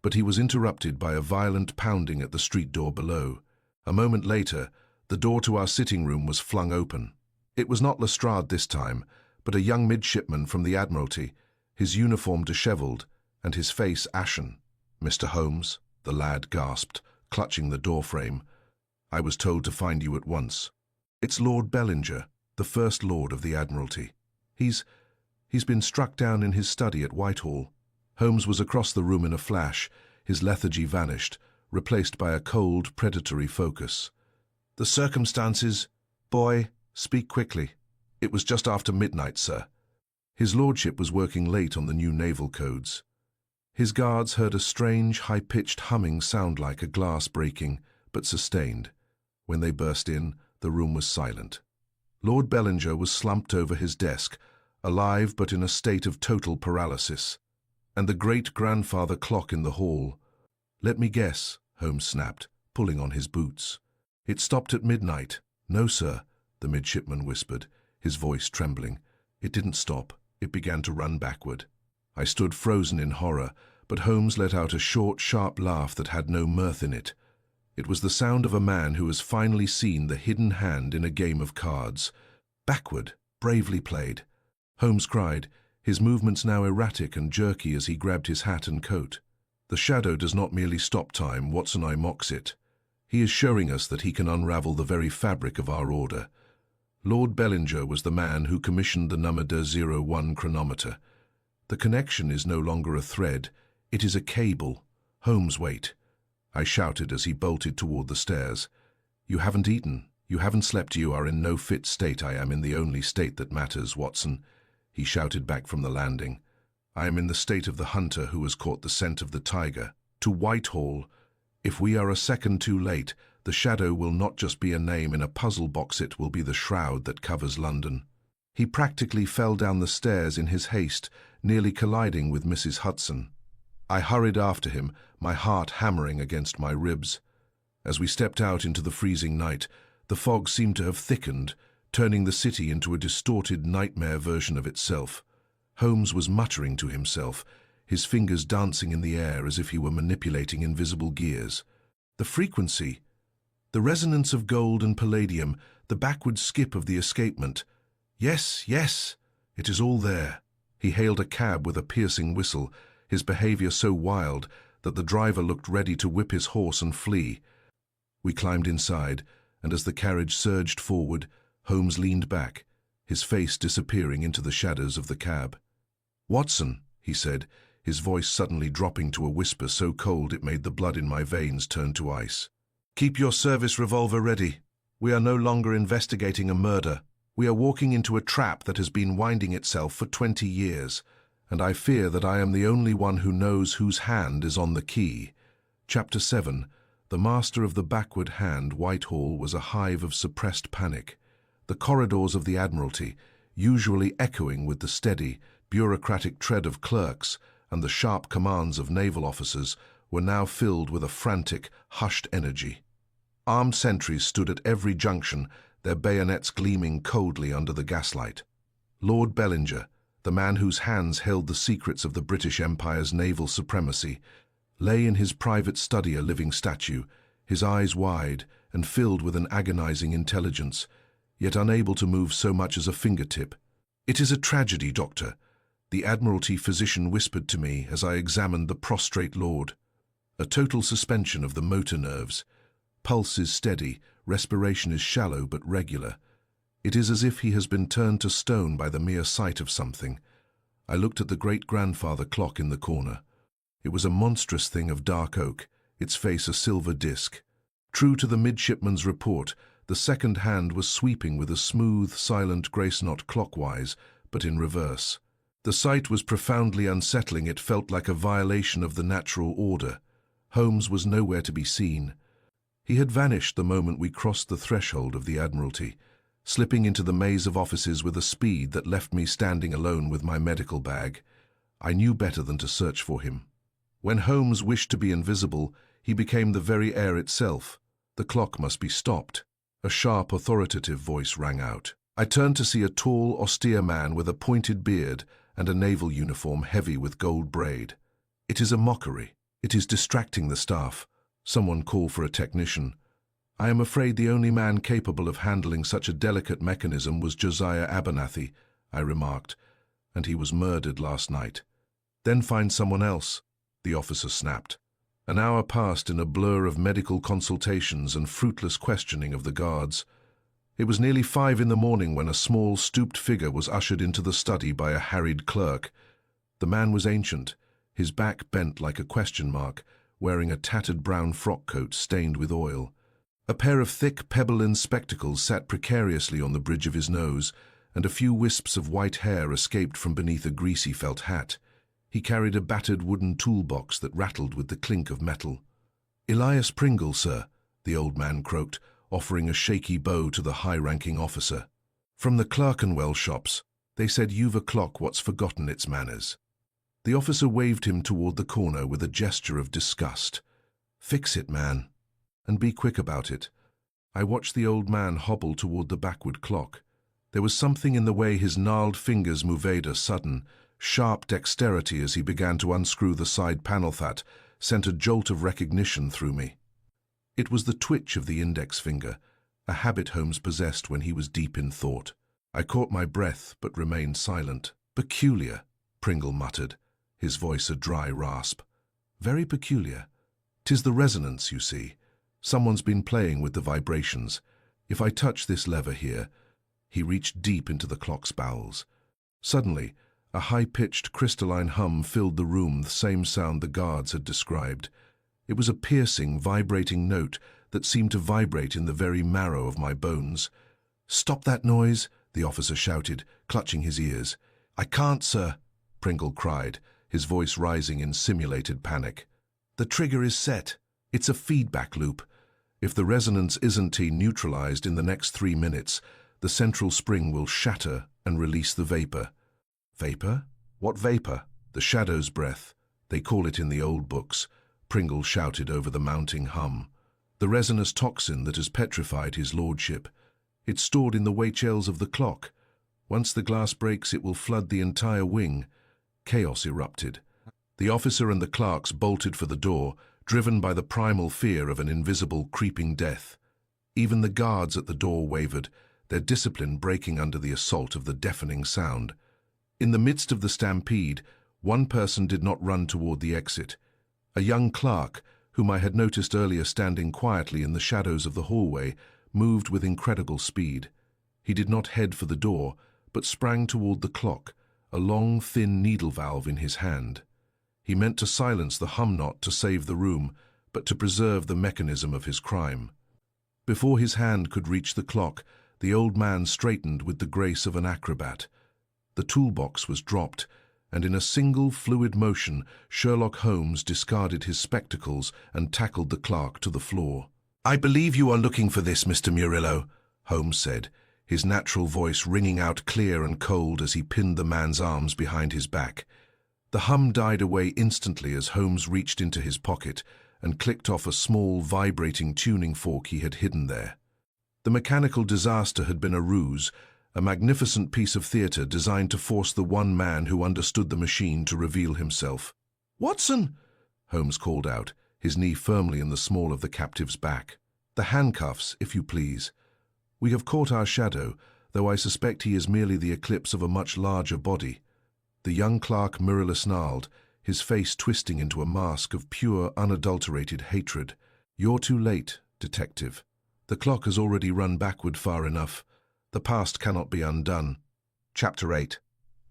but he was interrupted by a violent pounding at the street door below. A moment later, The door to our sitting room was flung open. It was not Lestrade this time, but a young midshipman from the Admiralty, his uniform dishevelled and his face ashen. "Mr. Holmes," the lad gasped, clutching the doorframe. "I was told to find you at once." "It's Lord Bellinger, the First Lord of the Admiralty. He's been struck down in his study at Whitehall." Holmes was across the room in a flash, his lethargy vanished, replaced by a cold, predatory focus. "The circumstances, boy, speak quickly." "It was just after midnight, sir." His lordship was working late on the new naval codes. His guards heard a strange, high-pitched humming sound like a glass breaking, but sustained. When they burst in, the room was silent. Lord Bellinger was slumped over his desk, alive but in a state of total paralysis. And the great-grandfather clock in the hall. "Let me guess," Holmes snapped, pulling on his boots. "It stopped at midnight." "No, sir," the midshipman whispered, his voice trembling. "It didn't stop. It began to run backward." I stood frozen in horror, but Holmes let out a short, sharp laugh that had no mirth in it. It was the sound of a man who has finally seen the hidden hand in a game of cards. "Backward, bravely played." Holmes cried, his movements now erratic and jerky as he grabbed his hat and coat. "The shadow does not merely stop time, Watson I mocks it. He is showing us that he can unravel the very fabric of our order." Lord Bellinger was the man who commissioned the number 01 chronometer. The connection is no longer a thread, it is a cable. "Holmes, wait," I shouted as he bolted toward the stairs. "You haven't eaten, you haven't slept, you are in no fit state." "I am in the only state that matters, Watson," he shouted back from the landing. "I am in the state of the hunter who has caught the scent of the tiger. To Whitehall. If we are a second too late, the shadow will not just be a name in a puzzle box, it will be the shroud that covers London." He practically fell down the stairs in his haste, nearly colliding with Mrs. Hudson. I hurried after him, my heart hammering against my ribs. As we stepped out into the freezing night, the fog seemed to have thickened, turning the city into a distorted nightmare version of itself. Holmes was muttering to himself, his fingers dancing in the air as if he were manipulating invisible gears. The frequency, the resonance of gold and palladium, the backward skip of the escapement. Yes, yes, it is all there. He hailed a cab with a piercing whistle, his behavior so wild that the driver looked ready to whip his horse and flee. We climbed inside, and as the carriage surged forward, Holmes leaned back, his face disappearing into the shadows of the cab. "Watson," he said, his voice suddenly dropping to a whisper so cold it made the blood in my veins turn to ice. "Keep your service revolver ready. We are no longer investigating a murder. We are walking into a trap that has been winding itself for 20 years, and I fear that I am the only one who knows whose hand is on the key." Chapter 7. The master of the backward hand, Whitehall, was a hive of suppressed panic. The corridors of the Admiralty, usually echoing with the steady, bureaucratic tread of clerks and the sharp commands of naval officers, were now filled with a frantic, hushed energy. Armed sentries stood at every junction, their bayonets gleaming coldly under the gaslight. Lord Bellinger, the man whose hands held the secrets of the British Empire's naval supremacy, lay in his private study a living statue, his eyes wide and filled with an agonizing intelligence, yet unable to move so much as a fingertip. "It is a tragedy, Doctor," the Admiralty physician whispered to me as I examined the prostrate lord. "A total suspension of the motor nerves. Pulse is steady, respiration is shallow but regular. It is as if he has been turned to stone by the mere sight of something." I looked at the great-grandfather clock in the corner. It was a monstrous thing of dark oak, its face a silver disc. True to the midshipman's report, the second hand was sweeping with a smooth, silent grace not clockwise, but in reverse. The sight was profoundly unsettling. It felt like a violation of the natural order. Holmes was nowhere to be seen. He had vanished the moment we crossed the threshold of the Admiralty, slipping into the maze of offices with a speed that left me standing alone with my medical bag. I knew better than to search for him. When Holmes wished to be invisible, he became the very air itself. The clock must be stopped. A sharp, authoritative voice rang out. I turned to see a tall, austere man with a pointed beard and a naval uniform heavy with gold braid. "It is a mockery. It is distracting the staff. Someone call for a technician." I am afraid the only man capable of handling such a delicate mechanism was Josiah Abernathy, I remarked, and he was murdered last night. Then find someone else, the officer snapped. An hour passed in a blur of medical consultations and fruitless questioning of the guards. It was nearly 5 in the morning when a small, stooped figure was ushered into the study by a harried clerk. The man was ancient, his back bent like a question mark, wearing a tattered brown frock coat stained with oil. A pair of thick, pebble-in spectacles sat precariously on the bridge of his nose, and a few wisps of white hair escaped from beneath a greasy felt hat. He carried a battered wooden toolbox that rattled with the clink of metal. "Elias Pringle, sir," the old man croaked, offering a shaky bow to the high-ranking officer. "From the Clerkenwell shops. They said you've a clock what's forgotten its manners." The officer waved him toward the corner with a gesture of disgust. "Fix it, man. And be quick about it." I watched the old man hobble toward the Blackwood clock. There was something in the way his gnarled fingers moved, a sudden, sharp dexterity as he began to unscrew the side panel that sent a jolt of recognition through me. It was the twitch of the index finger, a habit Holmes possessed when he was deep in thought. I caught my breath but remained silent. "Peculiar," Pringle muttered, his voice a dry rasp. "Very peculiar. 'Tis the resonance, you see. Someone's been playing with the vibrations. If I touch this lever here—" He reached deep into the clock's bowels. Suddenly, a high-pitched crystalline hum filled the room, the same sound the guards had described. It was a piercing, vibrating note that seemed to vibrate in the very marrow of my bones. "Stop that noise!" the officer shouted, clutching his ears. "I can't, sir," Pringle cried, his voice rising in simulated panic. "The trigger is set. It's a feedback loop. If the resonance isn't neutralized in the next 3 minutes, the central spring will shatter and release the vapor." "Vapor? What vapor?" "The shadow's breath. They call it in the old books," Pringle shouted over the mounting hum. "The resinous toxin that has petrified his lordship. It's stored in the weight shells of the clock. Once the glass breaks, it will flood the entire wing." Chaos erupted. The officer and the clerks bolted for the door, driven by the primal fear of an invisible, creeping death. Even the guards at the door wavered, their discipline breaking under the assault of the deafening sound. In the midst of the stampede, one person did not run toward the exit. A young clerk, whom I had noticed earlier standing quietly in the shadows of the hallway, moved with incredible speed. He did not head for the door, but sprang toward the clock, a long, thin needle valve in his hand. He meant to silence the hum, not to save the room, but to preserve the mechanism of his crime. Before his hand could reach the clock, the old man straightened with the grace of an acrobat. The toolbox was dropped, and in a single fluid motion, Sherlock Holmes discarded his spectacles and tackled the clerk to the floor. "I believe you are looking for this, Mr. Murillo," Holmes said, his natural voice ringing out clear and cold as he pinned the man's arms behind his back. The hum died away instantly as Holmes reached into his pocket and clicked off a small, vibrating tuning fork he had hidden there. The mechanical disaster had been a ruse, a magnificent piece of theatre designed to force the one man who understood the machine to reveal himself. "Watson!" Holmes called out, his knee firmly in the small of the captive's back. "The handcuffs, if you please. We have caught our shadow, though I suspect he is merely the eclipse of a much larger body." The young clerk Murillo snarled, his face twisting into a mask of pure, unadulterated hatred. "You're too late, detective. The clock has already run backward far enough. The past cannot be undone." Chapter 8.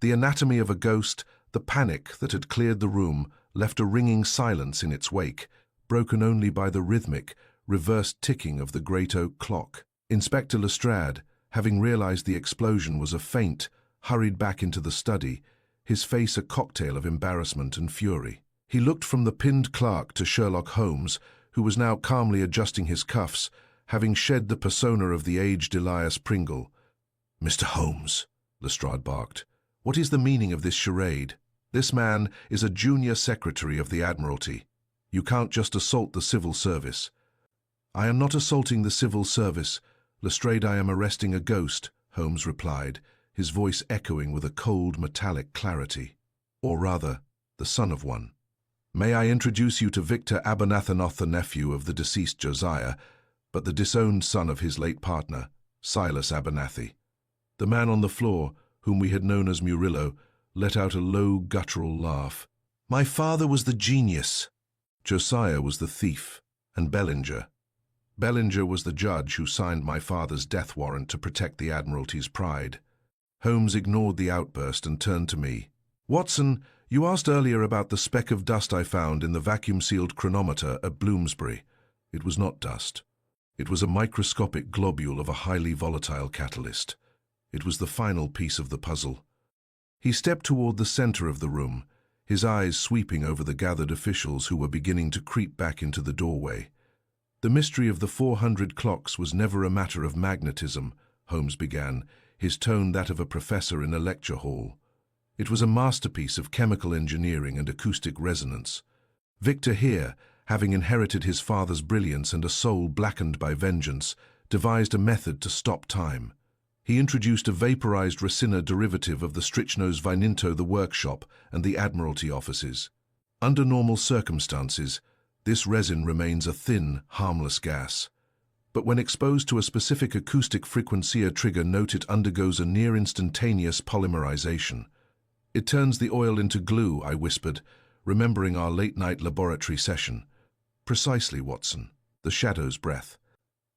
The anatomy of a ghost, the panic that had cleared the room, left a ringing silence in its wake, broken only by the rhythmic, reversed ticking of the great oak clock. Inspector Lestrade, having realized the explosion was a feint, hurried back into the study, his face a cocktail of embarrassment and fury. He looked from the pinned clerk to Sherlock Holmes, who was now calmly adjusting his cuffs, having shed the persona of the aged Elias Pringle. "Mr. Holmes," Lestrade barked, "what is the meaning of this charade? This man is a junior secretary of the Admiralty. You can't just assault the civil service." "I am not assaulting the civil service, Lestrade. I am arresting a ghost," Holmes replied, his voice echoing with a cold, metallic clarity. "Or rather, the son of one. May I introduce you to Victor Abernathynoth, the nephew of the deceased Josiah? but the disowned son of his late partner, Silas Abernathy. The man on the floor, whom we had known as Murillo, let out a low, guttural laugh. My father was the genius. Josiah was the thief, and Bellinger was the judge who signed my father's death warrant to protect the Admiralty's pride. Holmes ignored the outburst and turned to me. Watson, you asked earlier about the speck of dust I found in the vacuum-sealed chronometer at Bloomsbury. It was not dust. It was a microscopic globule of a highly volatile catalyst. It was the final piece of the puzzle. He stepped toward the center of the room, his eyes sweeping over the gathered officials who were beginning to creep back into the doorway. The mystery of the 400 clocks was never a matter of magnetism, Holmes began, his tone that of a professor in a lecture hall. It was a masterpiece of chemical engineering and acoustic resonance. Victor here, having inherited his father's brilliance and a soul blackened by vengeance, devised a method to stop time. He introduced a vaporized racina derivative of the strychnos vininto the workshop and the Admiralty offices. Under normal circumstances, this resin remains a thin, harmless gas. But when exposed to a specific acoustic frequency trigger note, it undergoes a near-instantaneous polymerization. It turns the oil into glue, I whispered, remembering our late-night laboratory session. Precisely, Watson. The shadow's breath.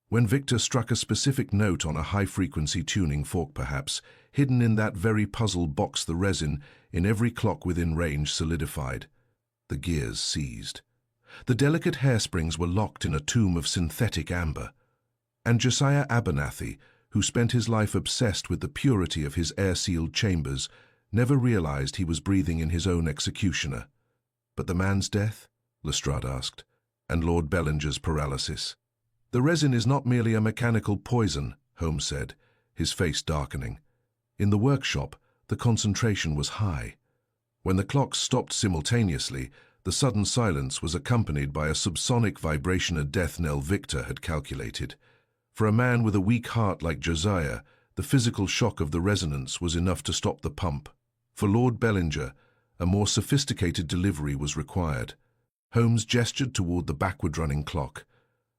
When Victor struck a specific note on a high-frequency tuning fork perhaps, hidden in that very puzzle box, the resin, in every clock within range, solidified. The gears seized. The delicate hairsprings were locked in a tomb of synthetic amber. And Josiah Abernathy, who spent his life obsessed with the purity of his air-sealed chambers, never realized he was breathing in his own executioner. But the man's death? Lestrade asked. And Lord Bellinger's paralysis? The resin is not merely a mechanical poison, Holmes said, his face darkening. In the workshop, the concentration was high. When the clocks stopped simultaneously, the sudden silence was accompanied by a subsonic vibration, a death knell Victor had calculated. For a man with a weak heart like Josiah, the physical shock of the resonance was enough to stop the pump. For Lord Bellinger, a more sophisticated delivery was required. Holmes gestured toward the backward-running clock.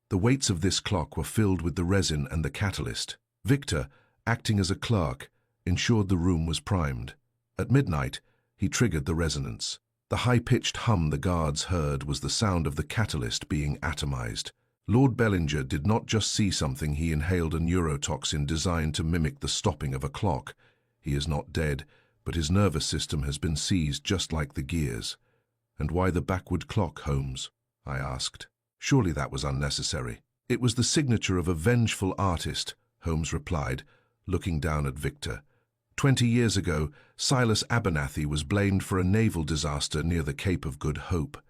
The weights of this clock were filled with the resin and the catalyst. Victor, acting as a clerk, ensured the room was primed. At midnight, he triggered the resonance. The high-pitched hum the guards heard was the sound of the catalyst being atomized. Lord Bellinger did not just see something, he inhaled a neurotoxin designed to mimic the stopping of a clock. He is not dead, but his nervous system has been seized just like the gears. And why the backward clock, Holmes? I asked. Surely that was unnecessary. It was the signature of a vengeful artist, Holmes replied, looking down at Victor. 20 years ago, Silas Abernathy was blamed for a naval disaster near the Cape of Good Hope.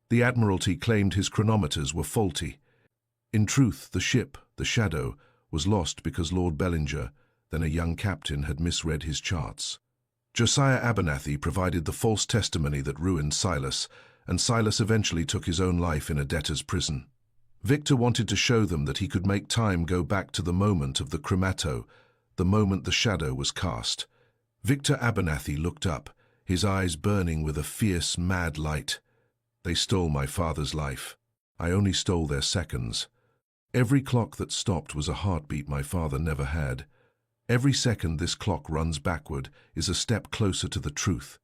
The Admiralty claimed his chronometers were faulty. In truth, the ship, the Shadow, was lost because Lord Bellinger, then a young captain, had misread his charts. Josiah Abernathy provided the false testimony that ruined Silas, and Silas eventually took his own life in a debtor's prison. Victor wanted to show them that he could make time go back to the moment of the chromato, the moment the shadow was cast. Victor Abernathy looked up, his eyes burning with a fierce, mad light. They stole my father's life. I only stole their seconds. Every clock that stopped was a heartbeat my father never had. Every second this clock runs backward is a step closer to the truth.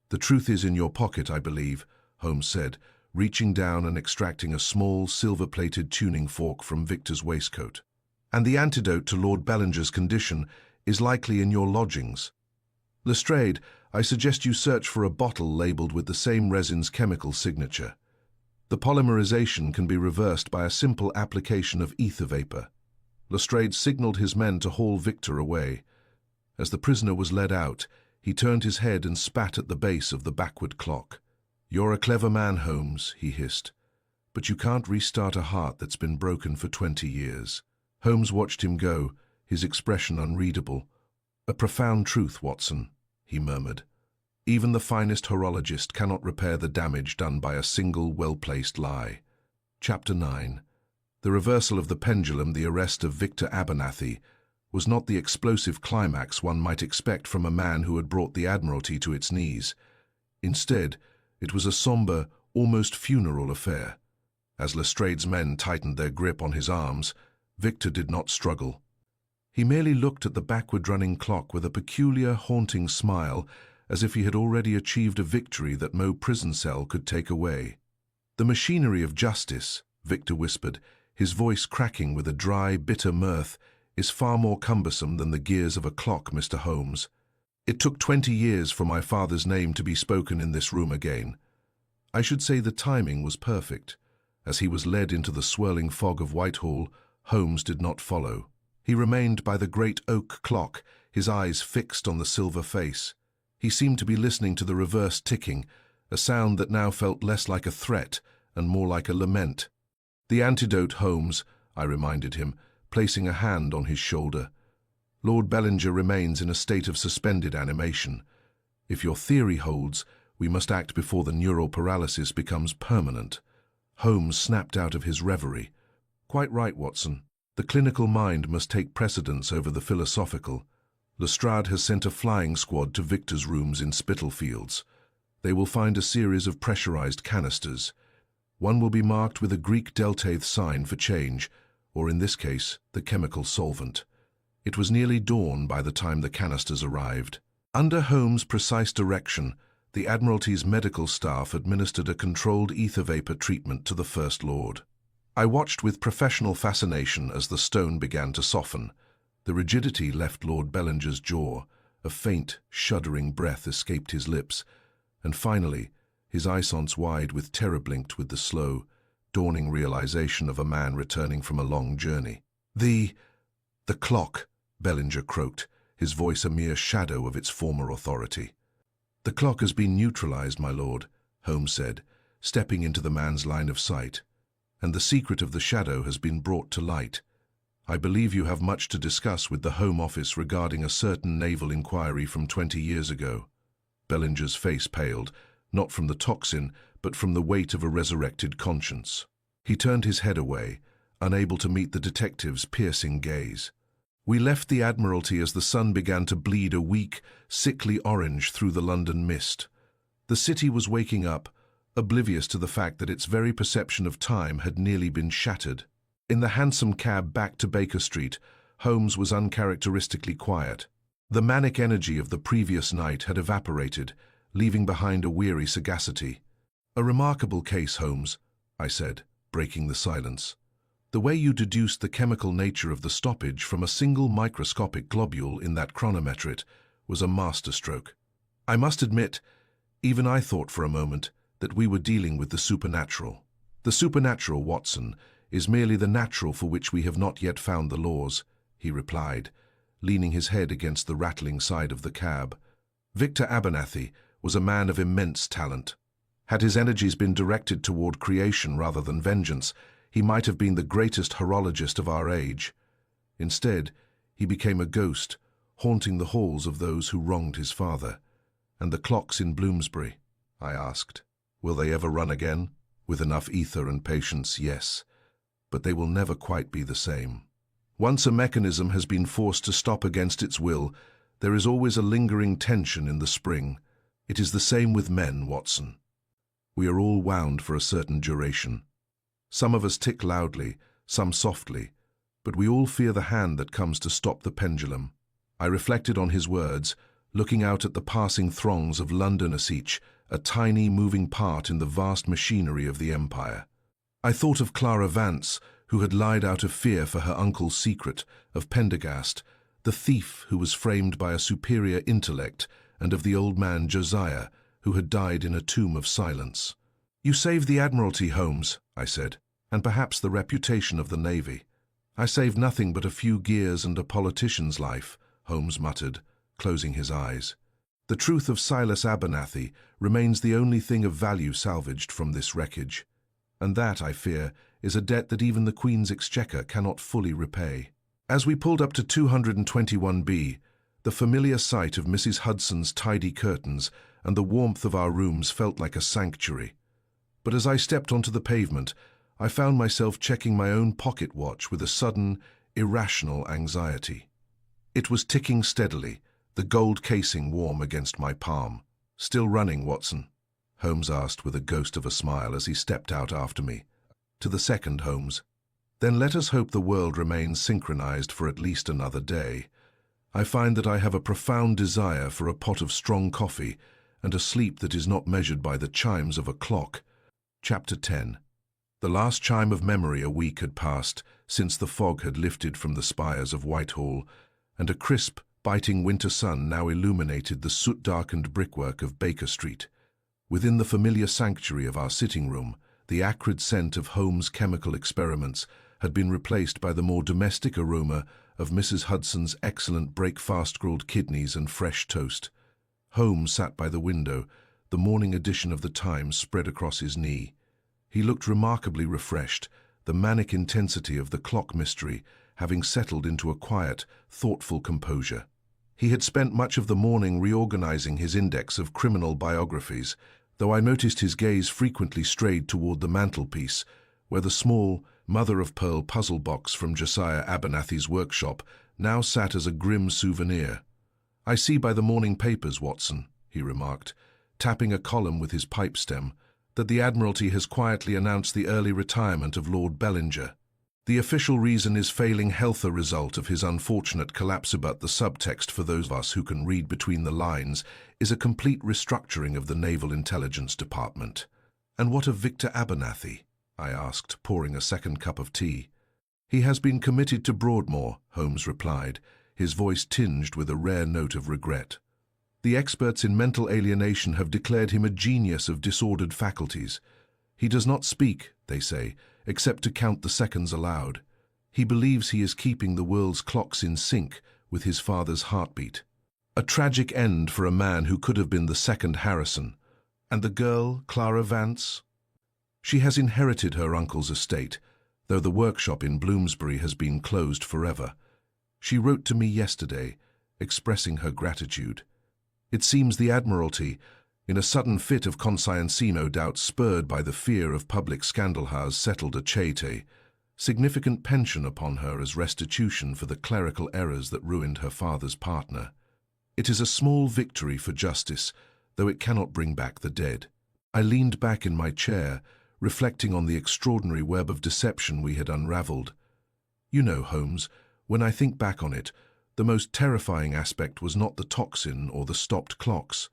The truth is in your pocket, I believe, Holmes said, reaching down and extracting a small, silver-plated tuning fork from Victor's waistcoat. And the antidote to Lord Bellinger's condition is likely in your lodgings. Lestrade, I suggest you search for a bottle labelled with the same resin's chemical signature. The polymerization can be reversed by a simple application of ether vapor. Lestrade signalled his men to haul Victor away. As the prisoner was led out, he turned his head and spat at the base of the backward clock. You're a clever man, Holmes, he hissed, but you can't restart a heart that's been broken for 20 years. Holmes watched him go, his expression unreadable. A profound truth, Watson, he murmured. Even the finest horologist cannot repair the damage done by a single well-placed lie. Chapter 9. The reversal of the pendulum, the arrest of Victor Abernathy, was not the explosive climax one might expect from a man who had brought the Admiralty to its knees. Instead, it was a somber, almost funeral affair. As Lestrade's men tightened their grip on his arms, Victor did not struggle. He merely looked at the backward-running clock with a peculiar, haunting smile, as if he had already achieved a victory that no prison cell could take away. "The machinery of justice," Victor whispered, his voice cracking with a dry, bitter mirth, "is far more cumbersome than the gears of a clock, Mr. Holmes. It took 20 years for my father's name to be spoken in this room again. I should say the timing was perfect. As he was led into the swirling fog of Whitehall, Holmes did not follow. He remained by the great oak clock, his eyes fixed on the silver face. He seemed to be listening to the reverse ticking, a sound that now felt less like a threat and more like a lament. "The antidote, Holmes," I reminded him, placing a hand on his shoulder. "Lord Bellinger remains in a state of suspended animation. If your theory holds, we must act before the neural paralysis becomes permanent." Holmes snapped out of his reverie. "Quite right, Watson. The clinical mind must take precedence over the philosophical. Lestrade has sent a flying squad to Victor's rooms in Spitalfields. They will find a series of pressurized canisters. One will be marked with a Greek deltaeth sign for change, or in this case, the chemical solvent. It was nearly dawn by the time the canisters arrived. Under Holmes' precise direction, the Admiralty's medical staff administered a controlled ether vapor treatment to the First Lord. I watched with professional fascination as the stone began to soften. The rigidity left Lord Bellinger's jaw, a faint, shuddering breath escaped his lips, and finally, his eyes wide with terror blinked with the slow, dawning realization of a man returning from a long journey. The clock," Bellinger croaked, his voice a mere shadow of its former authority. "The clock has been neutralized, my lord," Holmes said, stepping into the man's line of sight, "and the secret of the shadow has been brought to light. I believe you have much to discuss with the Home Office regarding a certain naval inquiry from 20 years ago." Bellinger's face paled, not from the toxin, but from the weight of a resurrected conscience. He turned his head away, unable to meet the detective's piercing gaze. "We left the Admiralty as the sun began to bleed a weak, sickly orange through the London mist. The city was waking up, oblivious to the fact that its very perception of time had nearly been shattered. In the hansom cab back to Baker Street, Holmes was uncharacteristically quiet. The manic energy of the previous night had evaporated, leaving behind a weary sagacity. "A remarkable case, Holmes," I said, breaking the silence. "The way you deduced the chemical nature of the stoppage from a single microscopic globule in that chronometer was a masterstroke. I must admit, even I thought for a moment that we were dealing with the supernatural. The supernatural, Watson, is merely the natural for which we have not yet found the laws," he replied, leaning his head against the rattling side of the cab. "Victor Abernathy was a man of immense talent. Had his energies been directed toward creation rather than vengeance, he might have been the greatest horologist of our age. Instead, he became a ghost, haunting the halls of those who wronged his father. And the clocks in Bloomsbury?" I asked. "Will they ever run again? With enough ether and patience, yes. But they will never quite be the same. Once a mechanism has been forced to stop against its will, there is always a lingering tension in the spring. It is the same with men, Watson. We are all wound for a certain duration. Some of us tick loudly, some softly, but we all fear the hand that comes to stop the pendulum." I reflected on his words, looking out at the passing throngs of Londoners, each a tiny moving part in the vast machinery of the empire. I thought of Clara Vance, who had lied out of fear for her uncle's secret, of Pendergast, the thief who was framed by a superior intellect, and of the old man Josiah, who had died in a tomb of silence. "You saved the Admiralty, Holmes," I said, "and perhaps the reputation of the Navy." "I saved nothing but a few gears and a politician's life," Holmes muttered, closing his eyes. "The truth of Silas Abernathy remains the only thing of value salvaged from this wreckage. And that, I fear, is a debt that even the Queen's Exchequer cannot fully repay." As we pulled up to 221B, the familiar sight of Mrs. Hudson's tidy curtains and the warmth of our rooms felt like a sanctuary. But as I stepped onto the pavement, I found myself checking my own pocket watch with a sudden, irrational anxiety. It was ticking steadily, the gold casing warm against my palm. "Still running, Watson?" Holmes asked with a ghost of a smile as he stepped out after me. To the second, Holmes. Then let us hope the world remains synchronized for at least another day. I find that I have a profound desire for a pot of strong coffee and a sleep that is not measured by the chimes of a clock. Chapter 10. The last chime of memory a week had passed since the fog had lifted from the spires of Whitehall, and a crisp, biting winter sun now illuminated the soot-darkened brickwork of Baker Street. Within the familiar sanctuary of our sitting room, the acrid scent of Holmes' chemical experiments had been replaced by the more domestic aroma of Mrs. Hudson's excellent break-fast-grilled kidneys and fresh toast. Holmes sat by the window, the morning edition of the Times spread across his knee. He looked remarkably refreshed, the manic intensity of the clock mystery having settled into a quiet, thoughtful composure. He had spent much of the morning reorganizing his index of criminal biographies, though I noticed his gaze frequently strayed toward the mantelpiece, where the small, mother-of-pearl puzzle box from Josiah Abernathy's workshop now sat as a grim souvenir. "I see by the morning papers, Watson," he remarked, tapping a column with his pipe stem, "that the Admiralty has quietly announced the early retirement of Lord Bellinger. The official reason is failing health, a result of his unfortunate collapse, but the subtext for those of us who can read between the lines is a complete restructuring of the Naval Intelligence Department." "And what of Victor Abernathy?" I asked, pouring a second cup of tea. "He has been committed to Broadmoor," Holmes replied, his voice tinged with a rare note of regret. "The experts in mental alienation have declared him a genius of disordered faculties. He does not speak, they say, except to count the seconds aloud. He believes he is keeping the world's clocks in sync with his father's heartbeat. A tragic end for a man who could have been the second Harrison. And the girl, Clara Vance? She has inherited her uncle's estate, though the workshop in Bloomsbury has been closed forever. She wrote to me yesterday, expressing her gratitude. It seems the Admiralty, in a sudden fit of conscience, no doubt spurred by the fear of public scandal, has settled a significant pension upon her as restitution for the clerical errors that ruined her father's partner. It is a small victory for justice, though it cannot bring back the dead." I leaned back in my chair, reflecting on the extraordinary web of deception we had unraveled. "You know, Holmes, when I think back on it, the most terrifying aspect was not the toxin or the stopped clocks.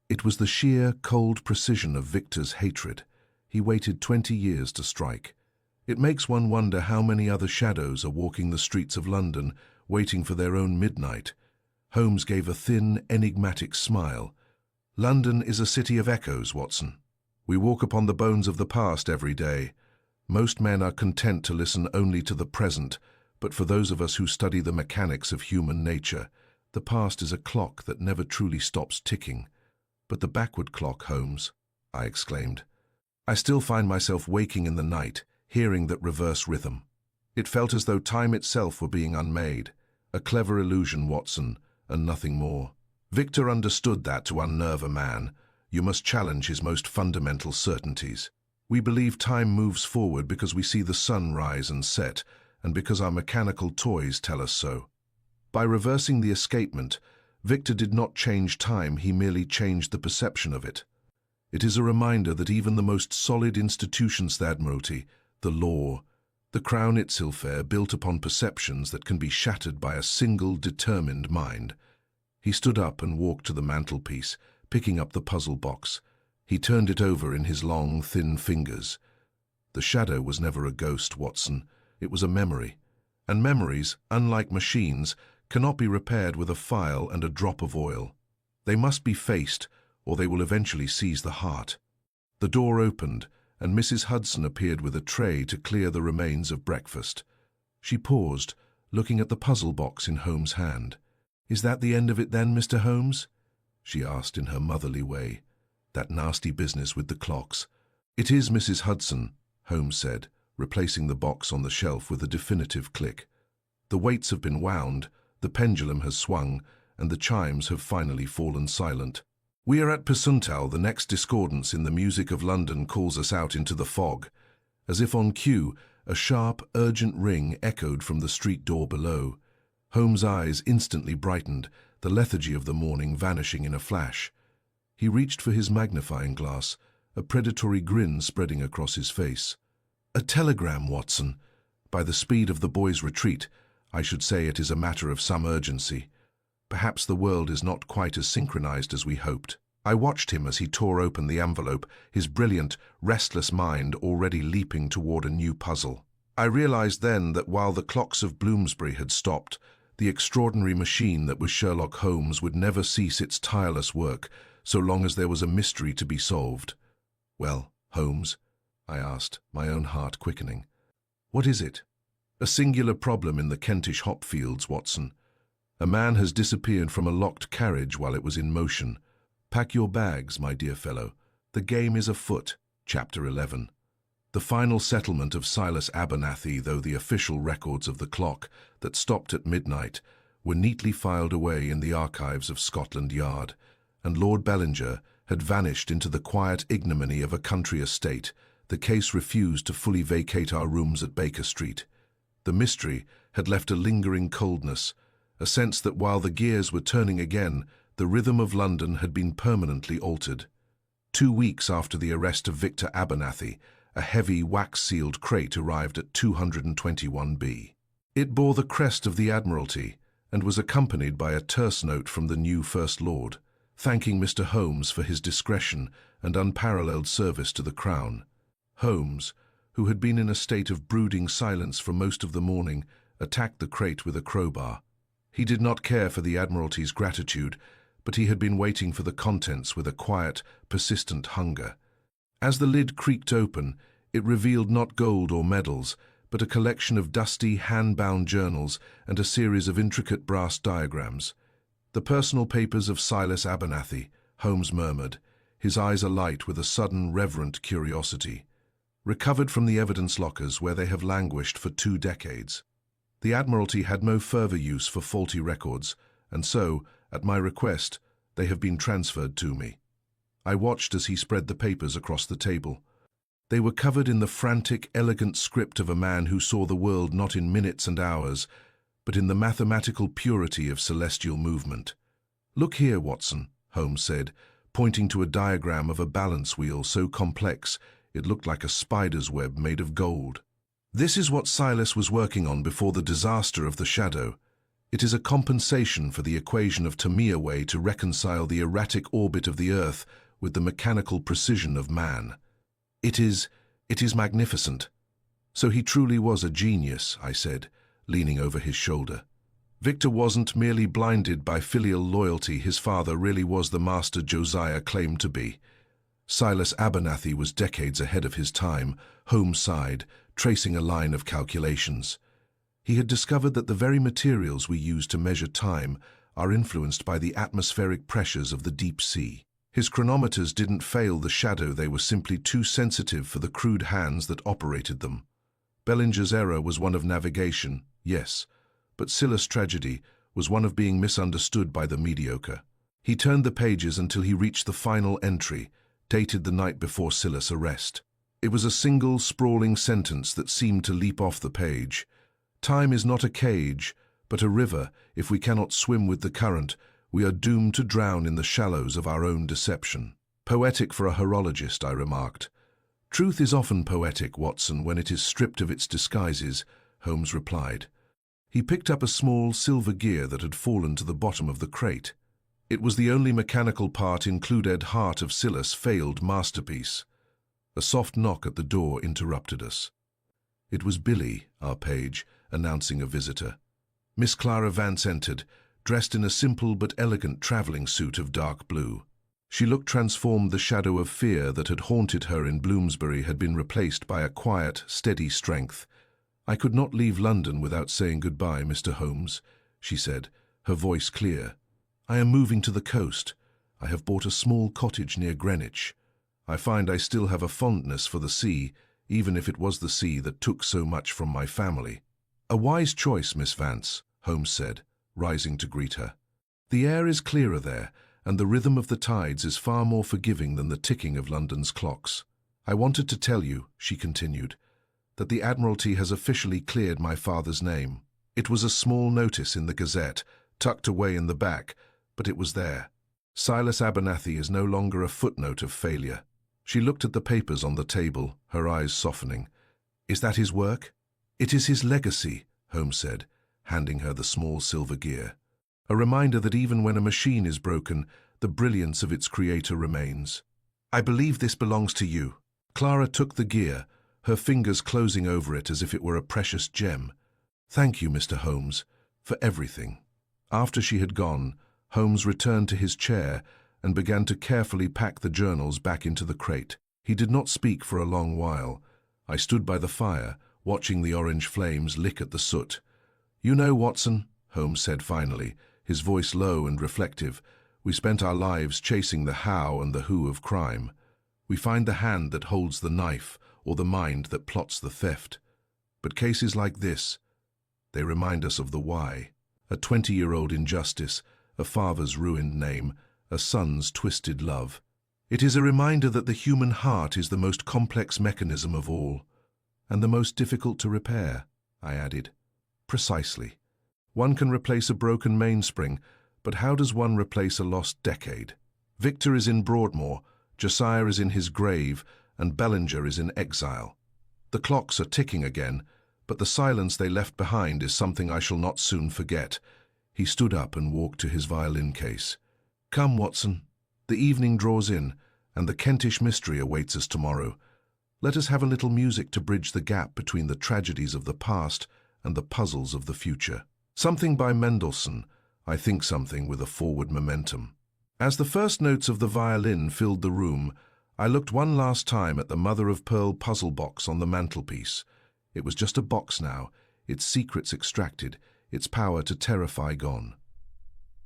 It was the sheer, cold precision of Victor's hatred. He waited 20 years to strike. It makes one wonder how many other shadows are walking the streets of London, waiting for their own midnight." Holmes gave a thin, enigmatic smile. "London is a city of echoes, Watson. We walk upon the bones of the past every day. Most men are content to listen only to the present, but for those of us who study the mechanics of human nature, the past is a clock that never truly stops ticking." "But the backward clock, Holmes," I exclaimed. "I still find myself waking in the night, hearing that reverse rhythm. It felt as though time itself were being unmade. A clever illusion, Watson, and nothing more. Victor understood that to unnerve a man, you must challenge his most fundamental certainties. We believe time moves forward because we see the sun rise and set, and because our mechanical toys tell us so. By reversing the escapement, Victor did not change time, he merely changed the perception of it. It is a reminder that even the most solid institutions, the Admiralty, the law, the Crown itself, are built upon perceptions that can be shattered by a single determined mind." He stood up and walked to the mantelpiece, picking up the puzzle box. He turned it over in his long, thin fingers. "The shadow was never a ghost, Watson. It was a memory. And memories, unlike machines, cannot be repaired with a file and a drop of oil. They must be faced, or they will eventually seize the heart." The door opened, and Mrs. Hudson appeared with a tray to clear the remains of breakfast. She paused, looking at the puzzle box in Holmes' hand. "Is that the end of it then, Mr. Holmes?" she asked in her motherly way. "That nasty business with the clocks." "It is, Mrs. Hudson," Holmes said, replacing the box on the shelf with a definitive click. "The weights have been wound, the pendulum has swung, and the chimes have finally fallen silent. We are at Persuntal. The next discordance in the music of London calls us out into the fog. As if on cue, a sharp, urgent ring echoed from the street door below. Holmes' eyes instantly brightened, the lethargy of the morning vanishing in a flash. He reached for his magnifying glass, a predatory grin spreading across his face. A telegram, Watson. By the speed of the boy's retreat, I should say it is a matter of some urgency. Perhaps the world is not quite as synchronized as we hoped. I watched him as he tore open the envelope, his brilliant, restless mind already leaping toward a new puzzle. I realized then that while the clocks of Bloomsbury had stopped, the extraordinary machine that was Sherlock Holmes would never cease its tireless work so long as there was a mystery to be solved. "Well, Holmes," I asked, my own heart quickening. "What is it?" "A singular problem in the Kentish hop fields, Watson. A man has disappeared from a locked carriage while it was in motion. Pack your bags, my dear fellow. The game is afoot." Chapter 11. The final settlement of Silas Abernathy, though the official records of the clock that stopped at midnight were neatly filed away in the archives of Scotland Yard, and Lord Bellinger had vanished into the quiet ignominy of a country estate, the case refused to fully vacate our rooms at Baker Street. The mystery had left a lingering coldness, a sense that while the gears were turning again, the rhythm of London had been permanently altered. 2 weeks after the arrest of Victor Abernathy, a heavy wax-sealed crate arrived at 221B. It bore the crest of the Admiralty and was accompanied by a terse note from the new First Lord, thanking Mr. Holmes for his discretion and unparalleled service to the Crown. Holmes, who had been in a state of brooding silence for most of the morning, attacked the crate with a crowbar. He did not care for the Admiralty's gratitude, but he had been waiting for the contents with a quiet, persistent hunger. As the lid creaked open, it revealed not gold or medals, but a collection of dusty, hand-bound journals and a series of intricate brass diagrams. "The personal papers of Silas Abernathy," Holmes murmured, his eyes alight with a sudden, reverent curiosity. "Recovered from the evidence lockers where they have languished for 2 decades. The Admiralty had no further use for faulty records, and so, at my request, they have been transferred to me." I watched as he spread the papers across the table. They were covered in the frantic, elegant script of a man who saw the world not in minutes and hours, but in the mathematical purity of celestial movement. "Look here, Watson," Holmes said, pointing to a diagram of a balance wheel so complex it looked like a spider's web made of gold. "This is what Silas was working on before the disaster of the Shadow. It is a compensation for the equation of Tamiaway to reconcile the erratic orbit of the Earth with the mechanical precision of man. It is magnificent." "So he truly was a genius," I said, leaning over his shoulder. "Victor wasn't merely blinded by filial loyalty. His father really was the master Josiah claimed to be." Silas Abernathy was decades ahead of his time, Holmes sighed, tracing a line of calculations. He had discovered that the very materials we use to measure time are influenced by the atmospheric pressures of the deep sea. His chronometers didn't fail the Shadow, they were simply too sensitive for the crude hands that operated them. Bellinger's error was one of navigation, yes, but Silas' tragedy was one of being misunderstood by the mediocre. He turned the pages until he reached the final entry, dated the night before Silas' arrest. It was a single, sprawling sentence that seemed to leap off the page. "Time is not a cage, but a river. If we cannot swim with the current, we are doomed to drown in the shallows of our own deception." "Poetic for a horologist," I remarked. "Truth is often poetic, Watson, when it is stripped of its disguises," Holmes replied. He picked up a small silver gear that had fallen to the bottom of the crate. It was the only mechanical part included heart of Silas' failed masterpiece. A soft knock at the door interrupted us. It was Billy, our page, announcing a visitor. Miss Clara Vance entered, dressed in a simple but elegant travelling suit of dark blue. She looked transformed. The shadow of fear that had haunted her in Bloomsbury had been replaced by a quiet, steady strength. "I could not leave London without saying goodbye, Mr. Holmes," she said, her voice clear. "I am moving to the coast. I have bought a small cottage near Greenwich. I find I still have a fondness for the sea, even if it was the sea that took so much from my family." "A wise choice, Miss Vance," Holmes said, rising to greet her. "The air is clearer there, and the rhythm of the tides is far more forgiving than the ticking of London's clocks. I wanted to tell you," she continued, "that the Admiralty has officially cleared my father's name. It was a small notice in the Gazette, tucked away in the back, but it was there. Silas Abernathy is no longer a footnote of failure." She looked at the papers on the table, her eyes softening. Is that his work? It is his legacy, Holmes said, handing her the small silver gear. A reminder that even when a machine is broken, the brilliance of its creator remains. I believe this belongs to you. Clara took the gear, her fingers closing over it as if it were a precious gem. Thank you, Mr. Holmes, for everything. After she had gone, Holmes returned to his chair and began to carefully pack the journals back into the crate. He did not speak for a long while. I stood by the fire, watching the orange flames lick at the soot. You know, Watson, Holmes said finally, his voice low and reflective, we spent our lives chasing the how and the who of crime. We find the hand that holds the knife or the mind that plots the theft. But cases like this, they remind us of the why. A 20-year-old injustice, a father's ruined name, a son's twisted love. It is a reminder that the human heart is the most complex mechanism of all, and the most difficult to repair, I added. Precisely. One can replace a broken mainspring, but how does one replace a lost decade? Victor is in Broadmoor, Josiah is in his grave, and Bellinger is in exile. The clocks are ticking again, but the silence they left behind is something I shall not soon forget. He stood up and walked to his violin case. Come, Watson. The evening draws in, and the Kentish mystery awaits us tomorrow. Let us have a little music to bridge the gap between the tragedies of the past and the puzzles of the future. Something by Mendelssohn, I think something with a forward momentum. As the first notes of the violin filled the room, I looked one last time at the mother-of-pearl puzzle box on the mantelpiece. It was just a box now, its secrets extracted, its power to terrify gone.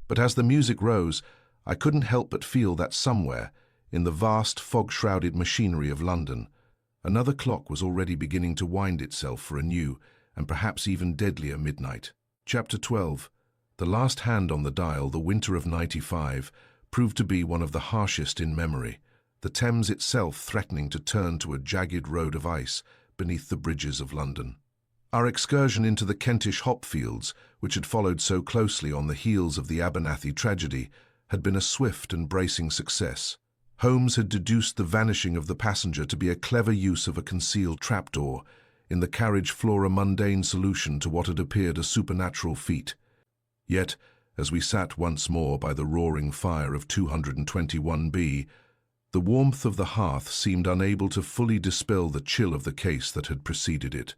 But as the music rose, I couldn't help but feel that somewhere, in the vast fog-shrouded machinery of London, another clock was already beginning to wind itself for a new, and perhaps even deadlier midnight. Chapter 12. The last hand on the dial, the winter of '95, proved to be one of the harshest in memory, the Thames itself threatening to turn to a jagged road of ice beneath the bridges of London. Our excursion into the Kentish hop fields, which had followed so closely on the heels of the Abernathy tragedy, had been a swift and bracing success. Holmes had deduced the vanishing of the passenger to be a clever use of a concealed trapdoor, in the carriage floor a mundane solution to what had appeared a supernatural feat. Yet, as we sat once more by the roaring fire of 221B, the warmth of the hearth seemed unable to fully dispel the chill of the case that had preceded it.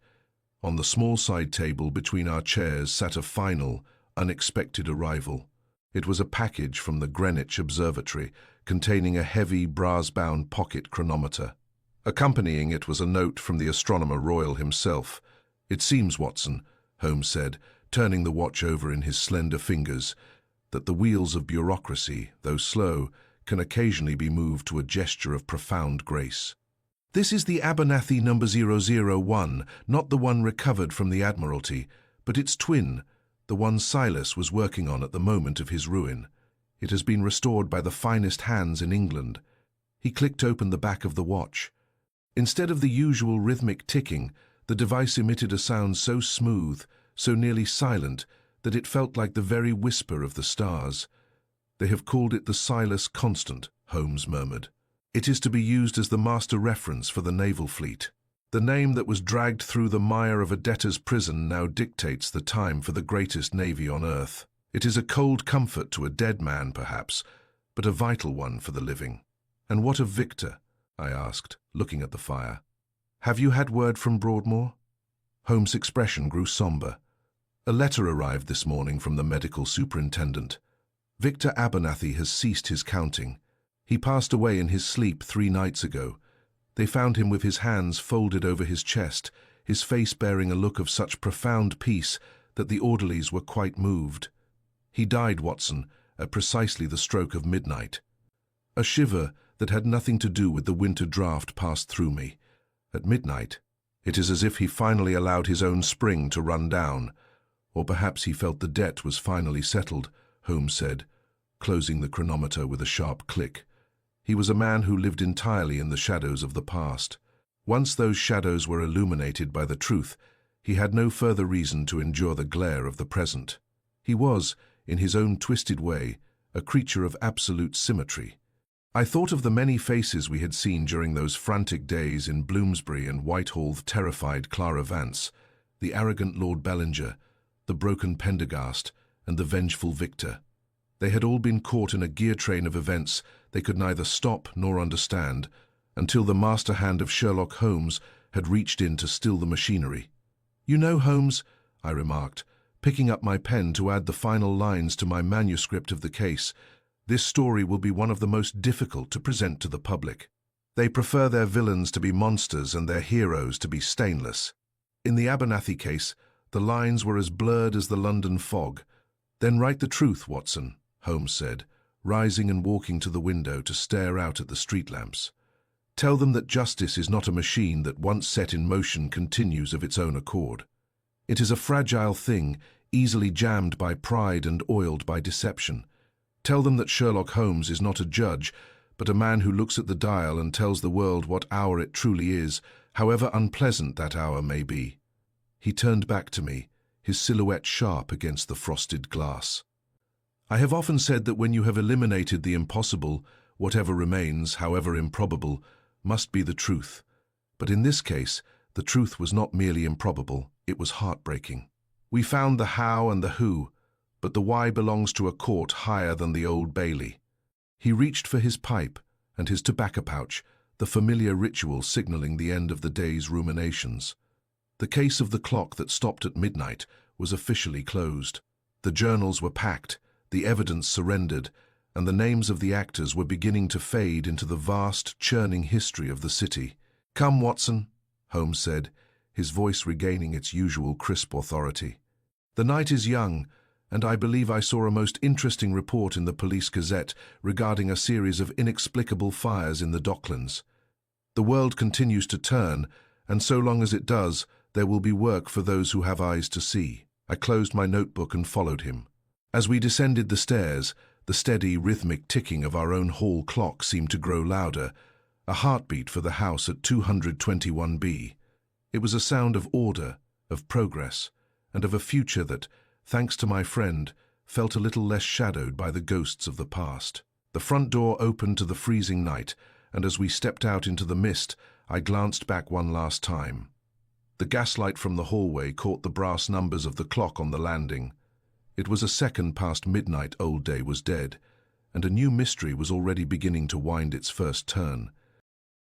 On the small side table between our chairs sat a final, unexpected arrival. It was a package from the Greenwich Observatory, containing a heavy, brass-bound pocket chronometer. Accompanying it was a note from the Astronomer Royal himself. It seems, Watson, Holmes said, turning the watch over in his slender fingers, that the wheels of bureaucracy, though slow, can occasionally be moved to a gesture of profound grace. This is the Abernathy number 001, not the one recovered from the Admiralty, but its twin, the one Silas was working on at the moment of his ruin. It has been restored by the finest hands in England. He clicked open the back of the watch. Instead of the usual rhythmic ticking, the device emitted a sound so smooth, so nearly silent, that it felt like the very whisper of the stars. They have called it the Silas Constant, Holmes murmured. It is to be used as the master reference for the naval fleet. The name that was dragged through the mire of a debtor's prison now dictates the time for the greatest navy on earth. It is a cold comfort to a dead man, perhaps, but a vital one for the living. And what of Victor? I asked, looking at the fire. Have you had word from Broadmoor? Holmes' expression grew somber. A letter arrived this morning from the medical superintendent. Victor Abernathy has ceased his counting. He passed away in his sleep 3 nights ago. They found him with his hands folded over his chest, his face bearing a look of such profound peace that the orderlies were quite moved. He died, Watson, at precisely the stroke of midnight. A shiver that had nothing to do with the winter draught passed through me. At midnight, it is as if he finally allowed his own spring to run down, or perhaps he felt the debt was finally settled, Holmes said, closing the chronometer with a sharp click. He was a man who lived entirely in the shadows of the past. Once those shadows were illuminated by the truth, he had no further reason to endure the glare of the present. He was, in his own twisted way, a creature of absolute symmetry. I thought of the many faces we had seen during those frantic days in Bloomsbury and Whitehall, the terrified Clara Vance, the arrogant Lord Bellinger, the broken Pendergast, and the vengeful Victor. They had all been caught in a gear train of events they could neither stop nor understand, until the master hand of Sherlock Holmes had reached in to still the machinery. "You know, Holmes," I remarked, picking up my pen to add the final lines to my manuscript of the case, "this story will be one of the most difficult to present to the public. They prefer their villains to be monsters and their heroes to be stainless. In the Abernathy case, the lines were as blurred as the London fog." "Then write the truth, Watson," Holmes said, rising and walking to the window to stare out at the street lamps. "Tell them that justice is not a machine that once set in motion continues of its own accord. It is a fragile thing, easily jammed by pride and oiled by deception. Tell them that Sherlock Holmes is not a judge, but a man who looks at the dial and tells the world what hour it truly is, however unpleasant that hour may be." He turned back to me, his silhouette sharp against the frosted glass. "I have often said that when you have eliminated the impossible, whatever remains, however improbable, must be the truth. But in this case, the truth was not merely improbable, it was heartbreaking. We found the how and the who, but the why belongs to a court higher than the Old Bailey." He reached for his pipe and his tobacco pouch, the familiar ritual signaling the end of the day's ruminations. The case of the clock that stopped at midnight was officially closed. The journals were packed, the evidence surrendered, and the names of the actors were beginning to fade into the vast, churning history of the city. "Come, Watson," Holmes said, his voice regaining its usual crisp authority. "The night is young, and I believe I saw a most interesting report in the Police Gazette regarding a series of inexplicable fires in the Docklands. The world continues to turn, and so long as it does, there will be work for those who have eyes to see." I closed my notebook and followed him. As we descended the stairs, the steady, rhythmic ticking of our own hall clock seemed to grow louder, a heartbeat for the house at 221B. It was a sound of order, of progress, and of a future that, thanks to my friend, felt a little less shadowed by the ghosts of the past. The front door opened to the freezing night, and as we stepped out into the mist, I glanced back one last time. The gaslight from the hallway caught the brass numbers of the clock on the landing. It was a second past midnight. Old Day was dead, and a new mystery was already beginning to wind its first turn.